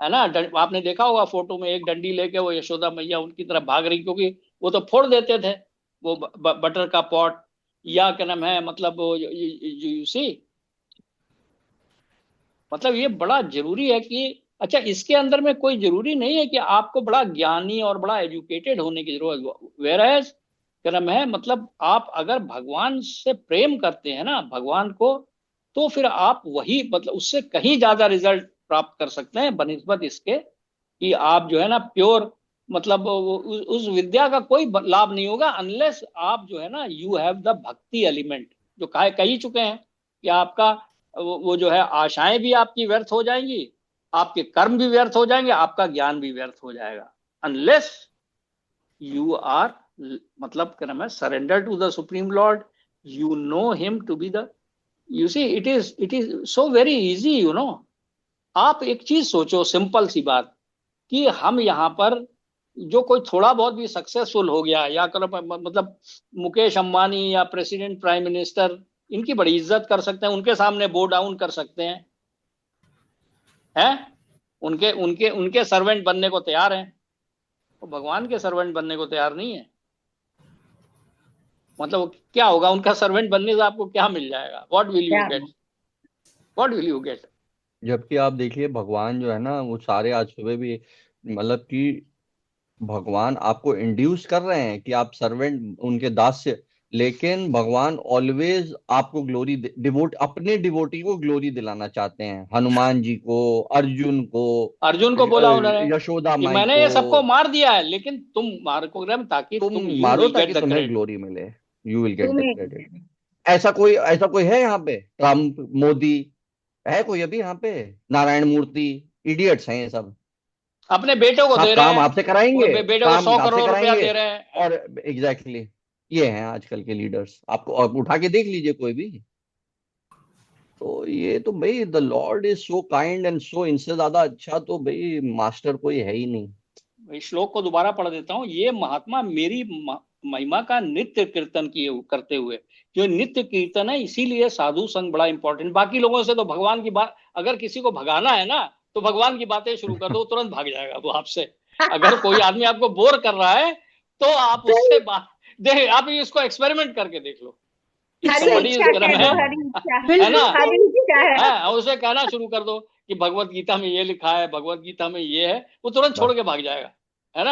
है ना। आपने देखा होगा फोटो में एक डंडी लेके वो यशोदा मैया उनकी तरफ भाग रही, क्योंकि वो तो फोड़ देते थे वो बटर का पॉट, या क्या नाम है, मतलब यू सी, मतलब ये बड़ा जरूरी है कि अच्छा, इसके अंदर में कोई जरूरी नहीं है कि आपको बड़ा ज्ञानी और बड़ा एजुकेटेड होने की जरूरत, वेर एज कर्म है, मतलब आप अगर भगवान से प्रेम करते हैं ना भगवान को, तो फिर आप वही, मतलब उससे कहीं ज्यादा रिजल्ट प्राप्त कर सकते हैं बनिस्बत इसके कि आप जो है ना प्योर, मतलब उस विद्या का कोई लाभ नहीं होगा अनलेस आप जो है ना यू हैव द भक्ति एलिमेंट, जो कह ही चुके हैं कि आपका वो जो है आशाएं भी आपकी व्यर्थ हो जाएंगी, आपके कर्म भी व्यर्थ हो जाएंगे, आपका ज्ञान भी व्यर्थ हो जाएगा, अनलेस यू आर, मतलब क्या नाम है, surrender to the supreme lord, you know him to be the, you see it is so very easy, you know. आप एक चीज सोचो, सिंपल सी बात, कि हम यहाँ पर जो कोई थोड़ा बहुत भी सक्सेसफुल हो गया, या मतलब मुकेश अंबानी या प्रेसिडेंट प्राइम मिनिस्टर, इनकी बड़ी इज्जत कर सकते हैं, उनके सामने बो डाउन कर सकते हैं, उनके उनके उनके सर्वेंट बनने को तैयार हैं, तो भगवान के सर्वेंट बनने को तैयार नहीं है। मतलब क्या होगा उनका सर्वेंट बनने से, आपको क्या मिल जाएगा, what will you get, what will you get. जबकि आप देखिए भगवान जो है ना वो सारे आज सुबह भी, मतलब कि भगवान आपको इंड्यूस कर रहे हैं कि आप सर्वेंट उनके दास से, लेकिन भगवान ऑलवेज आपको ग्लोरी, डिवोट अपने डिवोटी को ग्लोरी दिलाना चाहते हैं। हनुमान जी को, अर्जुन को बोला उन्होंने यशोदा कि माई मैंने ये सबको को, मार दिया है, लेकिन तुम मारो ताकि तुम तुम यू मारो विल ताकि गेट द तुम्हें क्रेडिट। ग्लोरी मिले, you will get the credit. ऐसा कोई है यहाँ पे? ट्रम्प, मोदी, है कोई अभी यहाँ पे? नारायण मूर्ति, इडियट्स हैं ये सब। अपने बेटे को दे सब रहे काम हैं, आपसे कराएंगे, बेटे को काम 100 आपसे करोड़ रुपया कराएंगे। दे रहे हैं। और एग्जैक्टली ये हैं आजकल के लीडर्स, आपको आप उठा के देख लीजिए कोई भी। तो ये तो भाई the Lord is so kind and so, इनसे ज्यादा अच्छा तो भाई मास्टर कोई है ही नहीं। इस श्लोक को दोबारा पढ़ देता हूँ। ये महात्मा मेरी महिमा का नित्य कीर्तन किए करते हुए, जो नित्य कीर्तन है, इसीलिए साधु संग बड़ा इंपॉर्टेंट। बाकी लोगों से तो भगवान की बात, अगर किसी को भगाना है ना तो भगवान की बातें शुरू कर दो, तुरंत भाग जाएगा वो आपसे। अगर कोई आदमी आपको बोर कर रहा है तो आप उससे बात देख, आप इसको एक्सपेरिमेंट करके देख लो, हरी इच्छा कह दो, है हरी इच्छा, ना, हरी इच्छा है। उसे कहना शुरू कर दो कि भगवत गीता में ये लिखा है, भगवत गीता में ये है, वो तुरंत छोड़ के भाग जाएगा, है ना।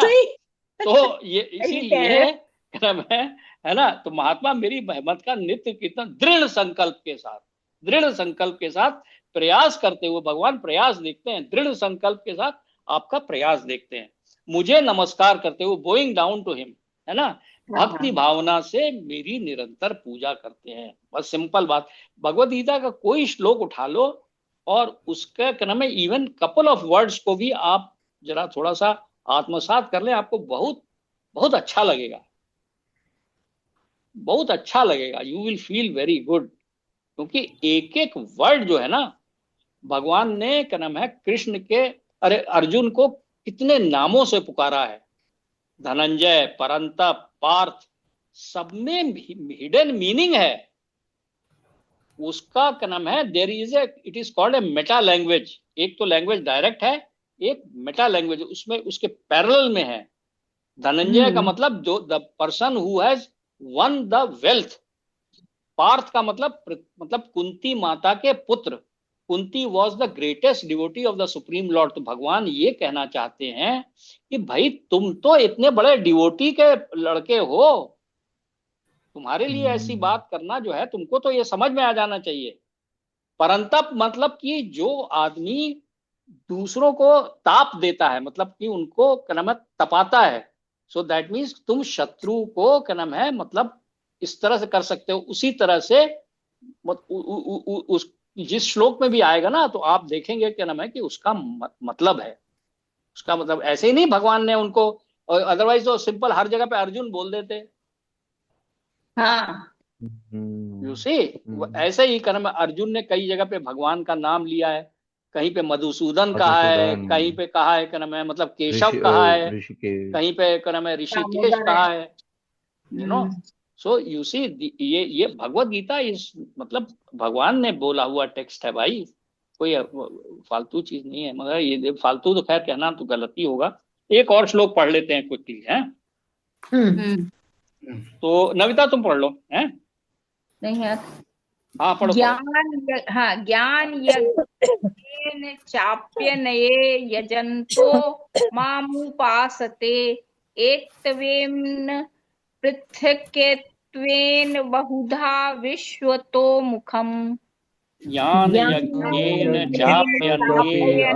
तो ये इसीलिए क्रम है ना। तो महात्मा मेरी मेहमत का नित्य कीर्तन दृढ़ संकल्प के साथ, दृढ़ संकल्प के साथ प्रयास करते हुए, भगवान प्रयास देखते हैं, दृढ़ संकल्प के साथ आपका प्रयास देखते हैं, मुझे नमस्कार करते हुए, बोइंग डाउन टू हिम, है ना, भक्ति भावना से मेरी निरंतर पूजा करते हैं। बस सिंपल बात। भगवत गीता का कोई श्लोक उठा लो और उसका क्या नाम है, इवन कपल ऑफ वर्ड्स को भी आप जरा थोड़ा सा आत्मसात कर ले, आपको बहुत बहुत अच्छा लगेगा, बहुत अच्छा लगेगा। You will feel very good. क्योंकि एक एक वर्ड जो है ना, भगवान ने क्या नाम है कृष्ण के, अरे अर्जुन को कितने नामों से पुकारा है। धनंजय, परंतप, पार्थ, सब में हिडन मीनिंग है। उसका क्या नाम है, there is a, it is called a meta language. एक तो लैंग्वेज डायरेक्ट है, एक मेटा लैंग्वेज उसमें उसके पैरेलल में है। धनंजय का मतलब जो the person who has won the wealth. Partha का मतलब कुंती माता के पुत्र। Kunti was the greatest devotee of the supreme lord. तो भगवान ये कहना चाहते हैं कि भाई तुम तो इतने बड़े डिवोटी के लड़के हो, तुम्हारे लिए ऐसी बात करना जो है, तुमको तो ये समझ में आ जाना चाहिए। परंतप मतलब कि जो आदमी दूसरों को ताप देता है, मतलब कि उनको क्या नाम है तपाता है। सो दैट मीन्स तुम शत्रु को क्या नाम है मतलब इस तरह से कर सकते हो। उसी तरह से उस जिस श्लोक में भी आएगा ना, तो आप देखेंगे क्या नाम है कि उसका मतलब है। उसका मतलब ऐसे ही नहीं भगवान ने उनको, अदरवाइज तो सिंपल हर जगह पे अर्जुन बोल देते। हाँ, यू सी, ऐसे ही कर्म अर्जुन ने कई जगह पे भगवान का नाम लिया है। कहीं पे मधुसूदन कहा है, कहीं पे कहा है कर्म है मतलब केशव कहा है, कहीं पे कर्म है ऋषिकेश कहा है। You know, so you see, ये भगवत गीता इस मतलब भगवान ने बोला हुआ टेक्स्ट है भाई, कोई फालतू चीज नहीं है। मगर ये फालतू तो खैर कहना तो गलती होगा। एक और श्लोक पढ़ लेते हैं क्विकली है। तो नविता तुम पढ़ लो है। नहीं है। हाँ पढ़ो। ज्ञान यज्ञेन चाप्यनये यजन्तो मामुपासते एकत्वेन पृथक्त्वेन बहुधा विश्वतो मुखम्। ज्ञान यज्ञेन चाप्यन्ये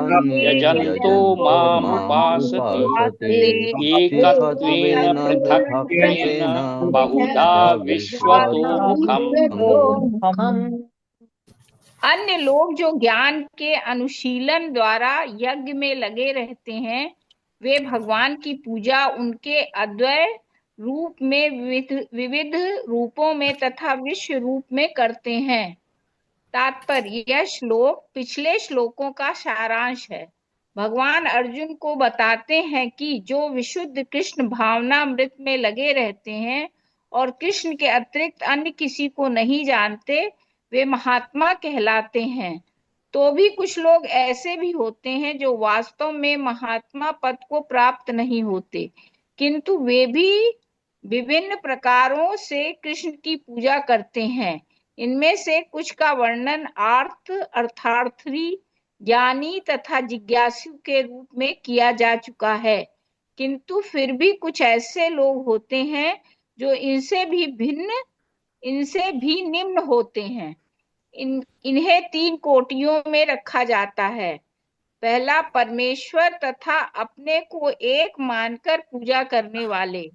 यजन्तो मामुपासते एकत्वेन पृथक्त्वेन बहुधा विश्वतो मुखम्। अन्य लोग जो ज्ञान के अनुशीलन द्वारा यज्ञ में लगे रहते हैं, वे भगवान की पूजा उनके अद्वय रूप में विविध रूपों में तथा विश्व रूप में करते हैं। तात्पर्य, यह श्लोक पिछले श्लोकों का सारांश है। भगवान अर्जुन को बताते हैं कि जो विशुद्ध कृष्ण भावनामृत में लगे रहते हैं और कृष्ण के अतिरिक्त अन्य किसी को नहीं जानते, वे महात्मा कहलाते हैं। तो भी कुछ लोग ऐसे भी होते हैं जो वास्तव में महात्मा पद को प्राप्त नहीं होते, किंतु वे भी विभिन्न प्रकारों से कृष्ण की पूजा करते हैं। इनमें से कुछ का वर्णन अर्थार्थी, ज्ञानी तथा जिज्ञासु के रूप में किया जा चुका है। किंतु फिर भी कुछ ऐसे लोग होते हैं जो इनसे भी निम्न होते हैं। इन्हें 3 कोटियों में रखा जाता है। पहला, परमेश्वर तथा अपने को एक मानकर पूजा करने वाले।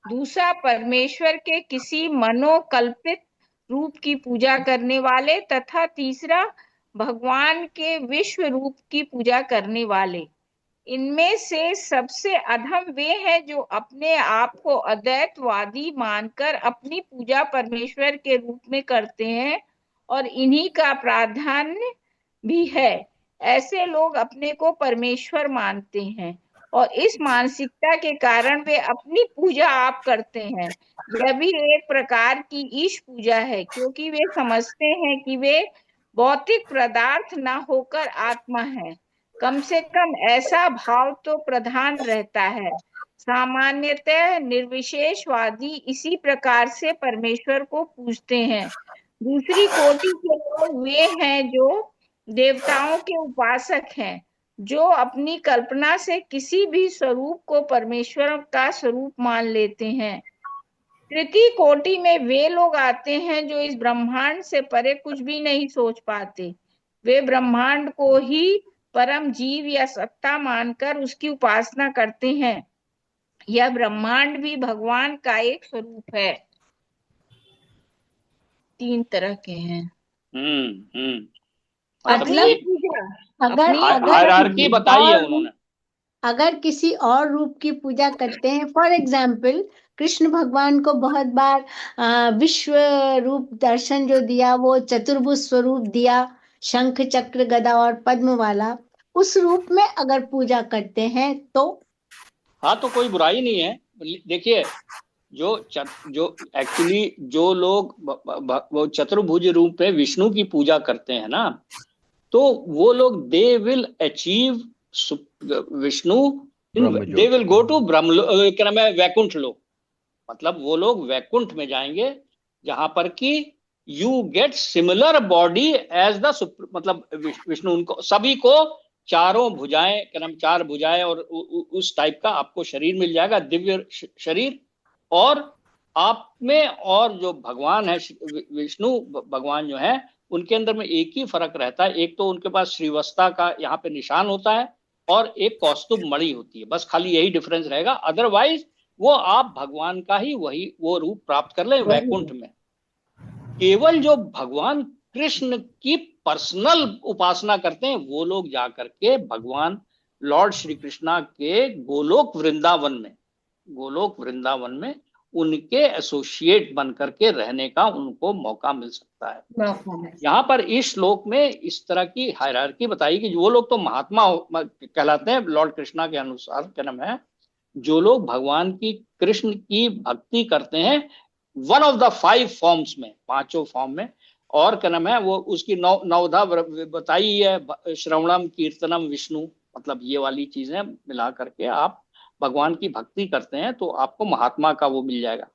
दूसरा, परमेश्वर के किसी मनोकल्पित रूप की पूजा करने वाले। तथा तीसरा, भगवान के विश्व रूप की पूजा करने वाले। इनमें से सबसे अधम वे हैं जो अपने आप को अद्वैतवादी मानकर अपनी पूजा परमेश्वर के रूप में करते हैं, और इन्हीं का प्राधान्य भी है। ऐसे लोग अपने को परमेश्वर मानते हैं और इस मानसिकता के कारण वे अपनी पूजा आप करते हैं। यह भी एक प्रकार की ईश पूजा है, क्योंकि वे समझते हैं कि वे भौतिक पदार्थ न होकर आत्मा है। कम से कम ऐसा भाव तो प्रधान रहता है। सामान्यतः निर्विशेषवादी इसी प्रकार से परमेश्वर को पूजते हैं। दूसरी कोटि के लोग वे हैं जो देवताओं के उपासक हैं, जो अपनी कल्पना से किसी भी स्वरूप को परमेश्वर का स्वरूप मान लेते हैं। तृतीय कोटि में वे लोग आते हैं जो इस ब्रह्मांड से परे कुछ भी नहीं सोच पाते। वे ब्रह्मांड को ही परम जीव या सत्ता मानकर उसकी उपासना करते हैं। यह ब्रह्मांड भी भगवान का एक स्वरूप है। 3 तरह के हैं। मतलब अपनी मतलब पूजा, अगर अपनी अगर हायरार्की किसी बताई है और उन्होंने। अगर किसी और रूप की पूजा करते हैं, फॉर एग्जाम्पल कृष्ण भगवान को बहुत बार विश्व रूप दर्शन जो दिया, वो चतुर्भुज स्वरूप दिया, शंख चक्र गदा और पद्म वाला, उस रूप में अगर पूजा करते हैं तो हाँ, तो कोई बुराई नहीं है। देखिए, जो एक्चुअली जो लोग वो चतुर्भुज रूप में विष्णु की पूजा करते हैं ना, तो वो लोग they will achieve Vishnu, Brahma they Jyoti. Will go to ब्रह्म क्या नाम है, वैकुंठ लोक। मतलब वो लोग वैकुंठ में जाएंगे, जहां पर कि you get similar body as the, मतलब विष्णु, उनको सभी को चारों भुजाएं, क्या नाम, 4 भुजाएं और उस टाइप का आपको शरीर मिल जाएगा, दिव्य शरीर। और आप में और जो भगवान है विष्णु भगवान जो है, उनके अंदर में एक ही फर्क रहता है। एक तो उनके पास श्रीवत्सा का यहाँ पे निशान होता है, और एक कौस्तुभ मणि होती है, बस खाली यही डिफरेंस रहेगा। अदरवाइज वो आप भगवान का ही वही वो रूप प्राप्त कर ले वही वैकुंठ में। केवल जो भगवान कृष्ण की पर्सनल उपासना करते हैं, वो लोग जाकर के भगवान लॉर्ड श्री कृष्णा के गोलोक वृंदावन में उनके एसोसिएट बन करके रहने का उनको मौका मिल सकता है। मौका है। यहाँ पर इस श्लोक में इस तरह की हायरार्की बताई कि वो लोग तो महात्मा कहलाते हैं लॉर्ड कृष्णा के अनुसार, क्या नाम है, जो लोग भगवान की कृष्ण की भक्ति करते हैं वन ऑफ द 5 फॉर्म्स में, 5 फॉर्म में। और क्या नाम है, वो उसकी नवधा बताई है, श्रवणम कीर्तनम विष्णु, मतलब ये वाली चीजें मिला करके आप भगवान की भक्ति करते हैं तो आपको महात्मा का वो मिल जाएगा।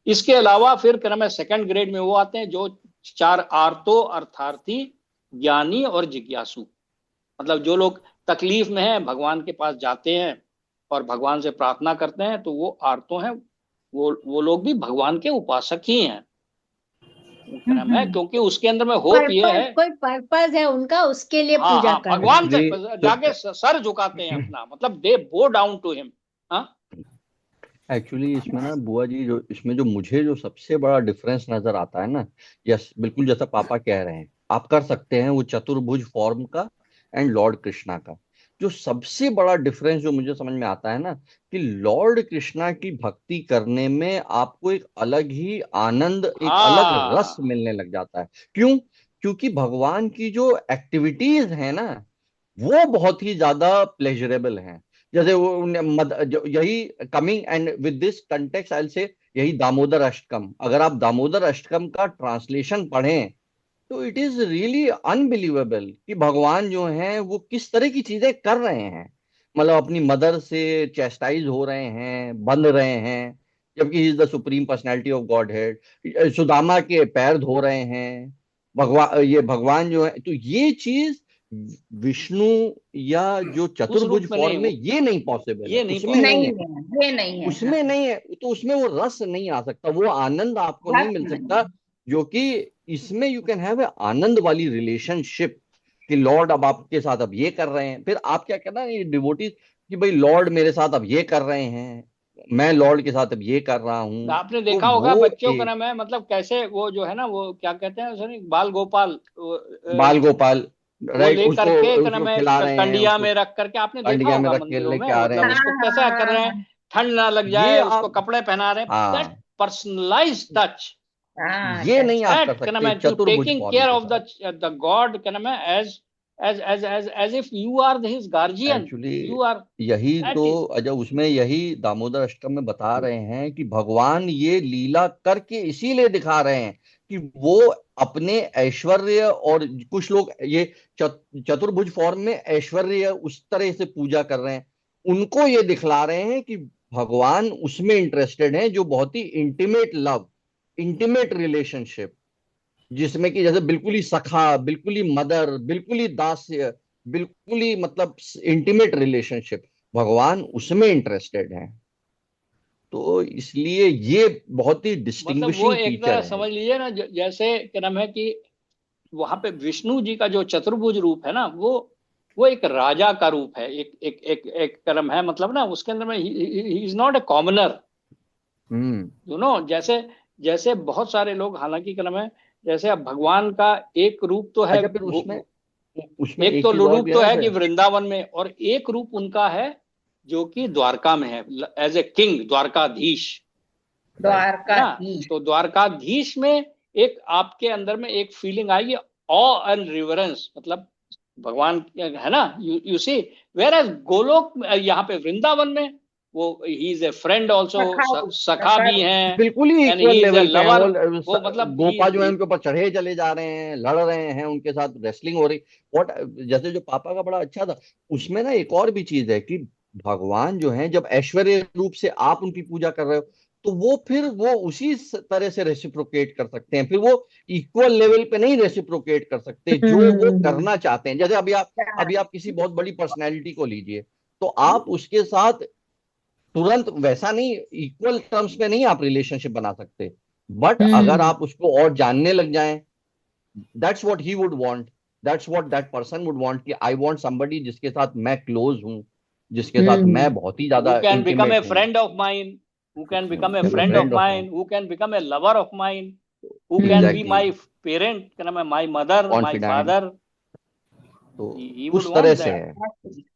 इसके अलावा फिर क्या नाम है, सेकंड ग्रेड में वो आते हैं जो 4 आर्तो, अर्थार्थी, ज्ञानी और जिज्ञासु। मतलब जो लोग तकलीफ में हैं, भगवान के पास जाते हैं और भगवान से प्रार्थना करते हैं, तो वो आर्तो हैं। वो लोग भी भगवान के उपासक ही हैं, क्या नाम है, क्योंकि उसके अंदर में होप ये है। कोई पर्पस है उनका, उसके लिए हाँ पूजा हाँ, कर रहे भगवान से एक्चुअली जाके सर झुकाते हैं अपना, मतलब दे बो डाउन टू हिम। हाँ, एक्चुअली इसमें ना बुआ जी, जो इसमें जो मुझे जो सबसे बड़ा डिफरेंस नजर आता है ना, यस बिल्कुल जैसा पापा कह रहे हैं, आप कर सकते हैं वो चतुर्भुज फॉर्म का एंड लॉर्ड कृष्णा का। जो सबसे बड़ा डिफरेंस जो मुझे समझ में आता है ना, कि लॉर्ड कृष्णा की भक्ति करने में आपको एक अलग ही आनंद, एक अलग रस हाँ, मिलने लग जाता है। क्यों? क्योंकि भगवान की जो एक्टिविटीज है ना, वो बहुत ही ज्यादा प्लेजरेबल हैं। जैसे वो यही coming and with this context I say, यही दामोदर अष्टकम, अगर आप दामोदर अष्टकम का ट्रांसलेशन पढ़ें तो इट इज रियली अनबिलीवेबल कि भगवान जो हैं वो किस तरह की चीजें कर रहे हैं। मतलब अपनी मदर से चेस्टाइज हो रहे हैं, बंध रहे हैं, जबकि ही is the supreme personality of God head. Sudama के पैर धो रहे हैं भगवान, ये भगवान जो है। तो ये चीज विष्णु या जो उस चतुर्भुज रूप में नहीं, फॉर्म में ये नहीं पॉसिबल है, ये नहीं उसमें पॉसिबल। नहीं नहीं है, है, ये नहीं है। हाँ, उसमें नहीं है। तो उसमें वो रस नहीं आ सकता, वो आनंद आपको नहीं बस मिल सकता, नहीं। जो कि इसमें यू कैन हैव ए आनंद वाली रिलेशनशिप, कि लॉर्ड अब आपके साथ अब ये कर रहे हैं, फिर आप क्या कहना, ये डिवोटी, कि भाई लॉर्ड मेरे साथ अब ये कर रहे हैं, मैं लॉर्ड के साथ अब ये कर रहा हूं। आपने तो देखा होगा वो बच्चों का एक नाम है, मतलब कैसे वो जो है ना, वो क्या कहते हैं सर, बाल गोपाल, बाल गोपाल, वो राइट, ले उसको करके क्या उसको नाम है, खिला रहे हैं, कंडिया उसको में रख करके, आपने देखा कंडिया में होगा रख के मंदिरों में, लेके आ रहे मतलब हाँ हैं। उसको कैसा कर रहे हैं, हाँ ठंड ना लग ये जाए, उसको आप, कपड़े पहना रहे हैं। दैट हाँ, पर्सनलाइज्ड टच, हाँ, ये नहीं टच। आप कर दैट क्या नाम सकते है, यू चतुर्भुज टेकिंग फॉर्म केयर के ऑफ साथ। द गॉड, क्या नाम है, as if you are his guardian, actually you are, यही तो, दैट इज। अजब उसमें यही दामोदर अष्टकम में बता रहे हैं कि भगवान ये लीला करके इसीलिए दिखा रहे हैं कि वो अपने ऐश्वर्य, और कुछ लोग ये चतुर्भुज फॉर्म में ऐश्वर्य उस तरह से पूजा कर रहे हैं, उनको ये दिखला रहे हैं कि भगवान उसमें इंटरेस्टेड हैं, जो बहुत ही इंटीमेट लव, इंटीमेट रिलेशनशिप, जिसमें कि जैसे बिल्कुल ही सखा, बिल्कुल ही मदर, बिल्कुल ही दास्य, बिल्कुल ही मतलब इंटीमेट रिलेशनशिप, भगवान उसमें इंटरेस्टेड हैं। तो इसलिए ये बहुत ही मतलब वो डिस्टिंग्विशिंग एक तरह फीचर है। समझ लीजिए ना, जैसे क्या नाम है कि वहां पे विष्णु जी का जो चतुर्भुज रूप है ना, वो वो एक राजा का रूप है, एक एक एक एक कर्म है, मतलब ना उसके अंदर में he is not a commoner, जैसे जैसे बहुत सारे लोग, हालांकि कर्म है, जैसे अब भगवान का एक रूप तो है, अच्छा फिर उसमें उसमें एक एक तो चीज और रूप भी तो है ना है कि फिर। वृंदावन में, और एक रूप उनका है जो कि द्वारका में है, as a king, Dwarkadhish, right है ना। द्वारकाधीश। तो द्वारकाधीश में एक आपके अंदर में एक फीलिंग आएगी, ऑ एंड रिवरेंस, मतलब भगवान, है ना, you see, whereas Goloka, यहाँ पे वृंदावन में वो he is a friend also, सखा रूप, सखा सखा भी रूप। हैं, बिल्कुल ही and equal he is a level पे हैं लवर, वो वो मतलब गोपा जो है ही, उनके ऊपर चढ़े चले जा रहे हैं, लड़ रहे हैं, उनके साथ रेसलिंग हो रही। और जैसे जो पापा का बड़ा अच्छा था, उसमें ना एक और भी चीज है कि भगवान जो है जब ऐश्वर्य रूप से आप उनकी पूजा कर रहे हो, तो वो फिर वो उसी तरह से रेसिप्रोकेट कर सकते हैं, फिर वो इक्वल लेवल पे नहीं रेसिप्रोकेट कर सकते जो वो हम्म करना चाहते हैं। जैसे अभी आप किसी बहुत बड़ी पर्सनैलिटी को लीजिए, तो आप उसके साथ तुरंत वैसा नहीं, इक्वल टर्म्स पे नहीं आप रिलेशनशिप बना सकते, बट अगर हम्म आप उसको और जानने लग जाएं, that's what he would want, that's what that person would want, कि आई वांट समबडी जिसके साथ मैं क्लोज हूं, जिसके साथ मैं हम्म बहुत ही who ज्यादा can become a इंटीमेट हूं, friend of mine, who can become a become a friend of friend of mine. mine, who can become a lover of mine, who can be exactly, my parent, क्या नाम है, my mother, my confident. father, तो he would उस तरह want से that. है।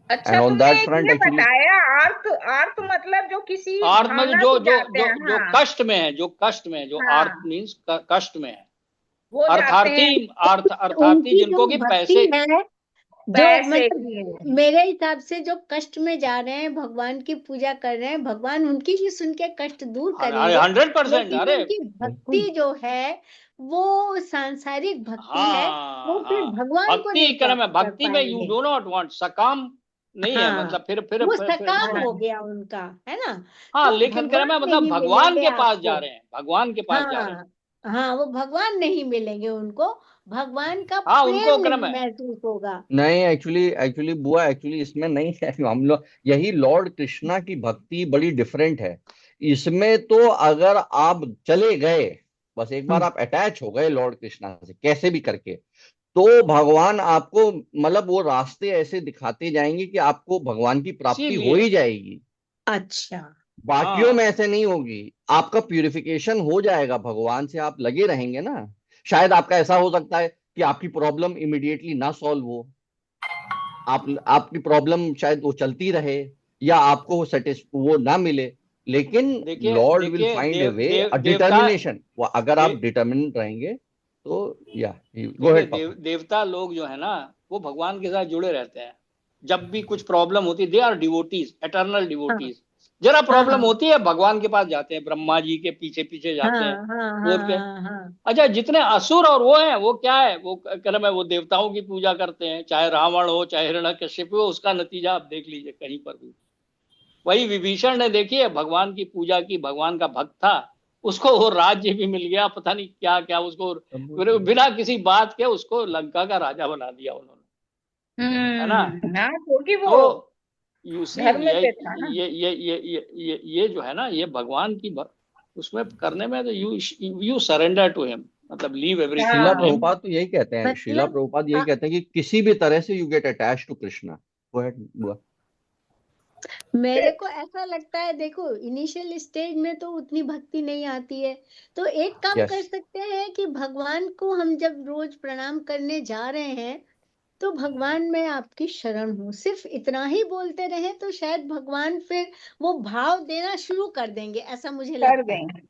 अच्छा, एंड ऑन तुमने दैट एक फ्रंट ये एक्चुअली, बताया, अर्थ, अर्थ मतलब जो किसी अर्थ में भावना जो से जो जाते जो हैं, जो हाँ। कष्ट में है, जो कष्ट में है, जो अर्थ हाँ, मीन्स कष्ट में है, वो जाते अर्थार्थी, हैं अर्थार्थी उनकी जो जिनको कि पैसे, भक्ति है, जो पैसे मतलब की। मेरे हिसाब से जो कष्ट में जा रहे हैं, भगवान की पूजा कर रहे हैं, भगवान उनकी भी सुन के कष्ट दूर करेंगे, 100%, लेकिन अरे उनकी बिल्कुल भक्ति जो है वो सांसारिक भक्ति है, वो हाँ फिर हाँ, भगवान को भक्ति नहीं क्या नाम है, प्राप्त कर भक्ति में यू पाएंगे। डो नॉट वांट सकाम, नहीं है, हाँ, मतलब वो फिर सकाम हाँ, हो गया उनका, है ना। हाँ, तो लेकिन क्या नाम भगवान है, मतलब नहीं भगवान मिलेंगे के पास जा आपको। रहे हैं, भगवान के पास जा रहे हैं। हाँ हाँ, वो भगवान नहीं मिलेंगे उनको, भगवान का हाँ, उनको प्रेम क्या नाम नहीं है, महसूस होगा। नहीं, एक्चुअली एक्चुअली बुआ, एक्चुअली इसमें नहीं है। हम लोग यही लॉर्ड कृष्णा की भक्ति बड़ी डिफरेंट है। इसमें तो अगर आप चले गए, बस एक बार हम्म, आप अटैच हो गए लॉर्ड कृष्णा से कैसे भी करके, तो भगवान आपको मतलब वो रास्ते ऐसे दिखाते जाएंगे कि आपको भगवान की प्राप्ति हो इसीलिए, ही जाएगी। अच्छा। बाकियों में हाँ ऐसे नहीं होगी। आपका प्यूरिफिकेशन हो जाएगा, भगवान से आप लगे रहेंगे ना। शायद आपका ऐसा हो सकता है कि आपकी प्रॉब्लम इमिडिएटली ना सॉल्व हो, आपकी प्रॉब्लम शायद वो चलती रहे, या आपको वो ना मिले, लेकिन देखिए लॉर्ड विल देखिए, फाइंड ए वे, अ देवता, डिटर्मिनेशन। अगर दे, आप डिटर्मिन रहेंगे तो, या गो देखिए अहेड पापा। देवता लोग जो है ना, वो भगवान के साथ जुड़े रहते हैं। जब भी कुछ प्रॉब्लम होती है, दे आर डिवोटीज, एटर्नल हाँ डिवोटीज। जरा हाँ प्रॉब्लम होती है, भगवान के पास जाते हैं, ब्रह्मा जी के पीछे पीछे हाँ जाते हैं, हाँ हाँ बोलते हैं। हाँ हाँ अच्छा, जितने असुर और वो हैं, वो क्या है, वो कर्म है, वो देवताओं की पूजा करते हैं, चाहे रावण हो, चाहे हिरण्यकश्यप हो, उसका नतीजा आप देख लीजिए कहीं पर भी। वही विभीषण ने, देखिए, भगवान की पूजा की, भगवान का भक्त था, उसको वो राज्य भी मिल गया, पता नहीं क्या क्या, उसको बिना किसी बात के उसको लंका का राजा बना दिया उन्होंने, है ना। हाँ, क्योंकि वो तो यू सी, धर्म ये पे था ना। ये जो है ना, ये भगवान की उसमें करने में, तो यू सरेंडर टू हिम, मतलब leave everything Shila for him. हाँ, प्रभुपाद तो यही कहते हैं, शिला मतलब प्रभुपाद यही आ, कहते हैं कि किसी भी तरह से you get attach to Krishna. Go ahead बुआ। मेरे को ऐसा लगता है, देखो इनिशियल स्टेज में तो उतनी भक्ति नहीं आती है, तो एक काम यस, कर सकते हैं कि भगवान को हम जब रोज प्रणाम करने जा रहे हैं, तो भगवान मैं आपकी शरण हूँ, सिर्फ इतना ही बोलते रहे, तो शायद भगवान फिर वो भाव देना शुरू कर देंगे, ऐसा मुझे कर लगता है। देंगे।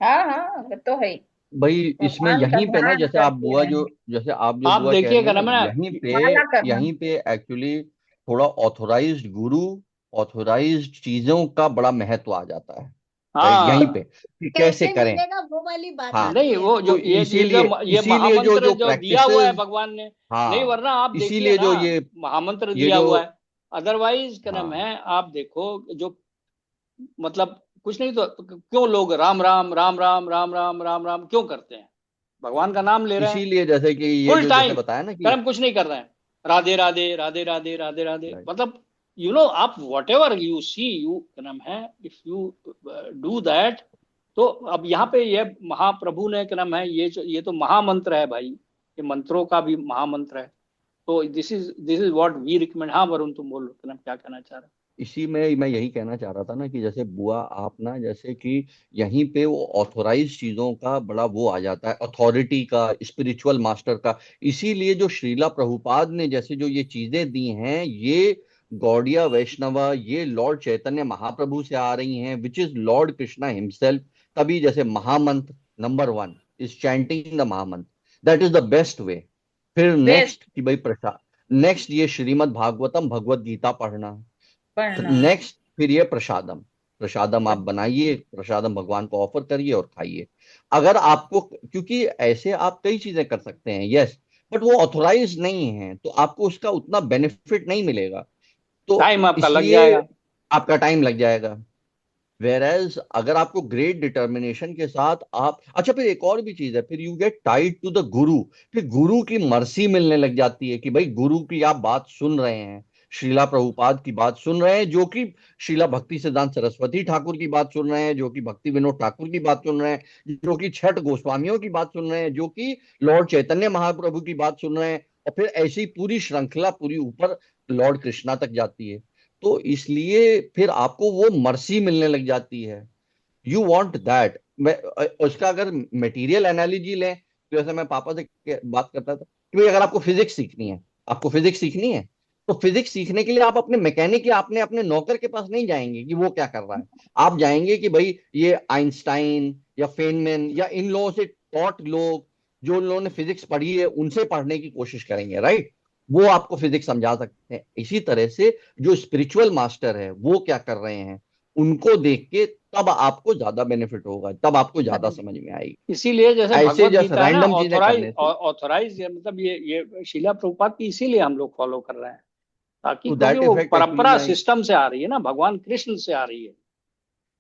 हाँ हाँ, वो तो है ही। भाई इसमें भगवान का यहीं पे ना, ध्यान करते रहें, जैसे आप जो आप बुआ कह देखिए, रही है क्या ना, नाम है ना, माला करना। यहीं पे एक्चुअली थोड़ा ऑथोराइज्ड गुरु, ऑथोराइज्ड चीजों का बड़ा महत्व आ जाता है। राइट, यहीं पे हाँ, कि कैसे कैसे करें। मिलेगा वो वाली बात हाँ, आती नहीं, है। वो जो तो ये इसीलिए महामंत्र जो जो दिया हुआ है प्रैक्टिसेस, भगवान ने, नहीं, हाँ, वरना आप देखिए इसीलिए ना, जो महामंत्र ये दिया जो हुआ है, अदरवाइज क्या नाम हाँ, है, आप देखो, जो मतलब कुछ नहीं, तो क्यों लोग राम राम राम राम राम राम राम राम क्यों करते हैं, भगवान का नाम ले रहे हैं इसीलिए जैसे कि ये फुल जो जैसे टाइम, बताया ना कि कर्म कुछ नहीं कर रहे हैं, राधे राधे राधे राधे राधे राधे, right, मतलब आप whatever you see, you क्या नाम है, इफ यू डू दैट, तो अब यहाँ पे ये महाप्रभु ने क्या नाम है, ये तो महामंत्र है भाई, ये मंत्रों का भी महामंत्र है, तो this is what we recommend. हाँ वरुण, तुम बोलो क्या कहना चाह रहे इसी में मैं यही कहना चाह रहा था ना कि जैसे बुआ आप ना, जैसे कि यहीं पे वो ऑथोराइज चीजों का बड़ा वो आ जाता है, अथॉरिटी का, स्पिरिचुअल मास्टर का। इसीलिए जो श्रीला प्रभुपाद ने जैसे जो ये चीजें दी हैं, ये गौड़िया वैष्णवा, ये लॉर्ड चैतन्य महाप्रभु से आ रही हैं, which is Lord Krishna himself. तभी जैसे महामंत्र नंबर 1 इज चैंटिंग द महामंत्र, that is the best way. फिर बेस्ट नेक्स्ट कि भाई प्रसाद, नेक्स्ट ये श्रीमद् भागवतम भगवत गीता पढ़ना। पढ़ना। नेक्स्ट फिर ये प्रसादम, प्रसादम आप बनाइए, प्रसादम भगवान को ऑफर करिए और खाइए। अगर आपको, क्योंकि ऐसे आप कई चीजें कर सकते हैं, यस, बट वो ऑथोराइज नहीं है, तो आपको उसका उतना बेनिफिट नहीं मिलेगा। तो टाइम आपका लग इसलिए जाएगा। आपका टाइम लग जाएगा। वेरएज अगर आपको ग्रेट डिटर्मिनेशन के साथ आप, अच्छा फिर एक और भी चीज है, फिर you get tied to the guru. फिर गुरु की मर्सी मिलने लग जाती है कि भाई गुरु की आप बात सुन रहे हैं, श्रीला प्रभुपाद की बात सुन रहे हैं, जो कि श्रीला भक्ति सिद्धांत सरस्वती ठाकुर की बात सुन रहे हैं, जो कि भक्ति विनोद ठाकुर की बात सुन रहे हैं, जो कि छठ गोस्वामियों की बात सुन रहे हैं, जो कि लॉर्ड चैतन्य महाप्रभु की बात सुन रहे हैं, और फिर ऐसी पूरी श्रृंखला पूरी ऊपर लॉर्ड कृष्णा तक जाती है। तो इसलिए फिर आपको वो मर्सी मिलने लग जाती है, यू वॉन्ट दैट। मैं उसका अगर मटेरियल एनालॉजी लें, तो जैसे मैं पापा से बात करता था कि भाई अगर आपको फिजिक्स सीखनी है, आपको फिजिक्स सीखनी है, तो फिजिक्स सीखने के लिए आप अपने मैकेनिक या अपने अपने नौकर के पास नहीं जाएंगे कि वो क्या कर रहा है। आप जाएंगे कि भाई ये आइंस्टाइन या फेनमैन या इन लोगों से टॉट लोग, जो लोगों ने फिजिक्स पढ़ी है, उनसे पढ़ने की कोशिश करेंगे, राइट। वो आपको फिजिक्स समझा सकते हैं। इसी तरह से जो स्पिरिचुअल मास्टर है वो क्या कर रहे हैं, उनको देख के तब आपको ज्यादा बेनिफिट होगा, तब आपको ज्यादा समझ में आएगी। इसीलिए जैसे ऐसे भगवत जस्ट गीता है ना, रैंडम चीजें करने से, ऑथोराइज मतलब ये शीला प्रभुपाद की, इसीलिए हम लोग फॉलो कर रहे हैं, ताकि टू क्योंकि दैट वो इफेक्ट एक्चुअली परंपरा मैं सिस्टम से आ रही है ना, भगवान कृष्ण से आ रही है,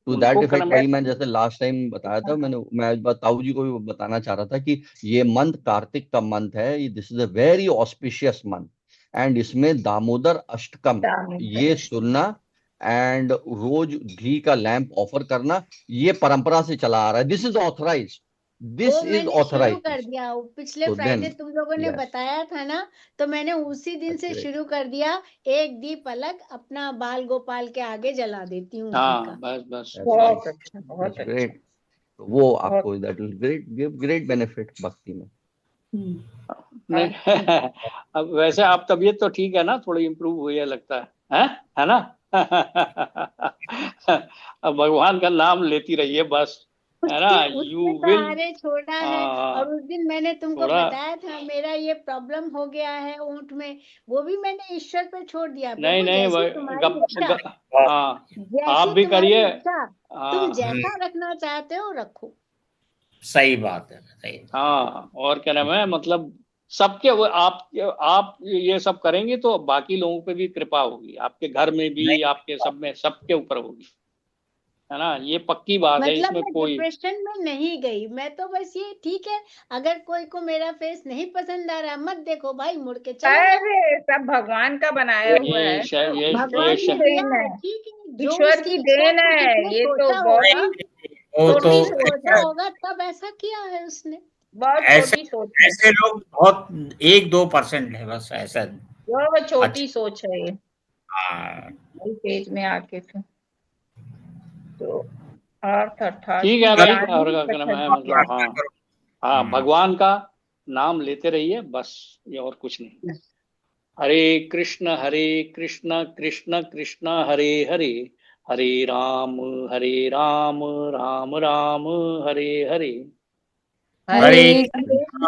टू दैट उनको इफेक्ट कर्म। वही मैं जैसे लास्ट टाइम बताया था, मैं आज बात ताऊ जी को भी बताना चाह रहा था कि ये मंथ कार्तिक का मंथ है, this is a very auspicious month, and इसमें दामोदर अष्टकम ये सुनना एंड रोज घी का लैंप ऑफर करना, ये परंपरा से चला आ रहा है, दिस इज ऑथराइज, वो दिस इज मैंने शुरू कर ऑथराइज। दिया, वो पिछले तो देन फ्राइडे तुम लोगों ने यस, बताया था ना, तो मैंने उसी दिन से ग्रेट, शुरू कर दिया। एक दीप अलग अपना बाल गोपाल के आगे जला देती हूँ घी हाँ का। बस बस दैट्स बस। बहुत नाइस, अच्छा, बहुत दैट्स अच्छा। ग्रेट। तो वो बहुत। आपको that will great give great benefit भक्ति में। नहीं अब वैसे आप तबीयत तो ठीक है ना, थोड़ी इम्प्रूव हुई है लगता है ना? अब भगवान का नाम लेती रहिए बस, है ना, यू उसने विल। सहारे छोड़ा है। और उस दिन मैंने तुमको थोड़ा बताया था मेरा ये प्रॉब्लम हो गया है ऊंट में, वो भी मैंने ईश्वर पे छोड़ दिया। नहीं प्रभु नहीं जैसी तुम्हारी इच्छा, हाँ आप जैसी भी तुम्हारी करिए। इच्छा, तुम हाँ जैसा रखना चाहते हो रखो। सही बात है, सही बात। हाँ, और क्या नाम है, मतलब सबके वो आप ये सब करेंगे तो बाकी लोगों पे भी कृपा होगी, आपके घर में भी, नहीं, आपके सब में, सबके ऊपर होगी, है ना, ये पक्की बात है, मतलब इसमें मैं कोई। डिप्रेशन में नहीं गई, मैं तो बस ये ठीक है, अगर कोई को मेरा फेस नहीं पसंद आ रहा मत देखो भाई, मुड़ के चले जाओ। अरे सब भगवान का बनाया हुआ ये है श, तो, ये भगवान ईश्वर श, की ने दिया देन है, है, ठीक है, जो ईश्वर उसकी की इच्छा देन थी, है, जिसने ये तो सोचा बहुत होगा, ही वो तो जिसने छोटी सोच सोचा है, होगा तब ऐसा किया है उसने। बहुत ऐसे छोटी सोच है, ऐसे लोग बहुत 1-2% है बस ऐसा। बहुत छोटी अच्छा। सोच है ये, हाँ इस एज में आके तो अर्थ अर्थात ठीक की है भाई, और ग्लानी क्या नाम है, प्रचलित है। मतलब हाँ। हाँ, हाँ। भगवान का नाम लेते रहिए बस, ये और कुछ नहीं। हरे कृष्ण कृष्ण कृष्ण हरे हरे, हरे राम राम राम राम हरे हरे। हरे हरे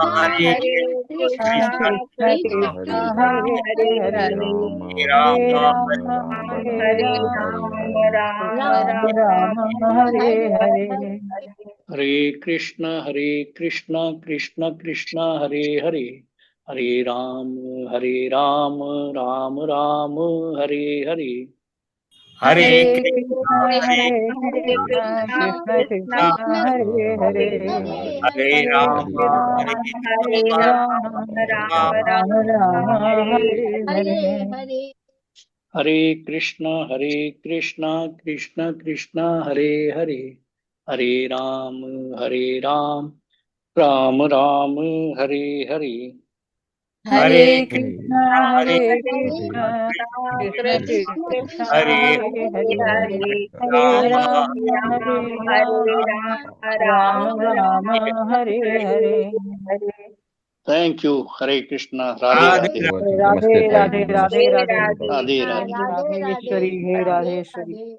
हरे कृष्णा कृष्णा हरे हरे कृष्णा कृष्णा कृष्ण कृष्णा कृष्ण कृष्णा हरे हरे हरे हरे, राम राम हरे हरे राम राम राम हरे हरे हरे राम राम हरे। राम राम राम राम राम हरे हरे हरे हरे। हरे। हरे कृष्ण कृष्ण कृष्ण हरे हरे, हरे राम राम राम राम हरे हरे। हरे हरे हरे कृष्णा कृष्ण हरे कृष्णा हरे हरे कृष्ण कृष्णा कृष्ण कृष्णा कृष्ण कृष्ण हरे हरे हरे, हरे हरे, हरे हरे, हरे राम हरे राम हरे राम हरे राम हरे राम राम राम राम राम राम राम हरे हरे हरे। हरे हरे। हरे। हरे कृष्ण कृष्ण कृष्ण हरे हरे, हरे राम राम राम हरे हरे। हरे हरे कृष्णा हरे हरे कृष्णा कृष्ण कृष्ण कृष्ण कृष्ण हरे हरे हरे हरे हरे हरे राम राम हरे हरे राम राम राम राम हरे हरे। हरे। Thank you. हरे कृष्णा। राधे राधे राधे। राधे नमस्ते राधे प्रभु जी, राधे नमस्ते राधे प्रभु जी, राधे नमस्ते। राधे। राधे राधे राधेश्वरी हे राधेश्वरी। राधे।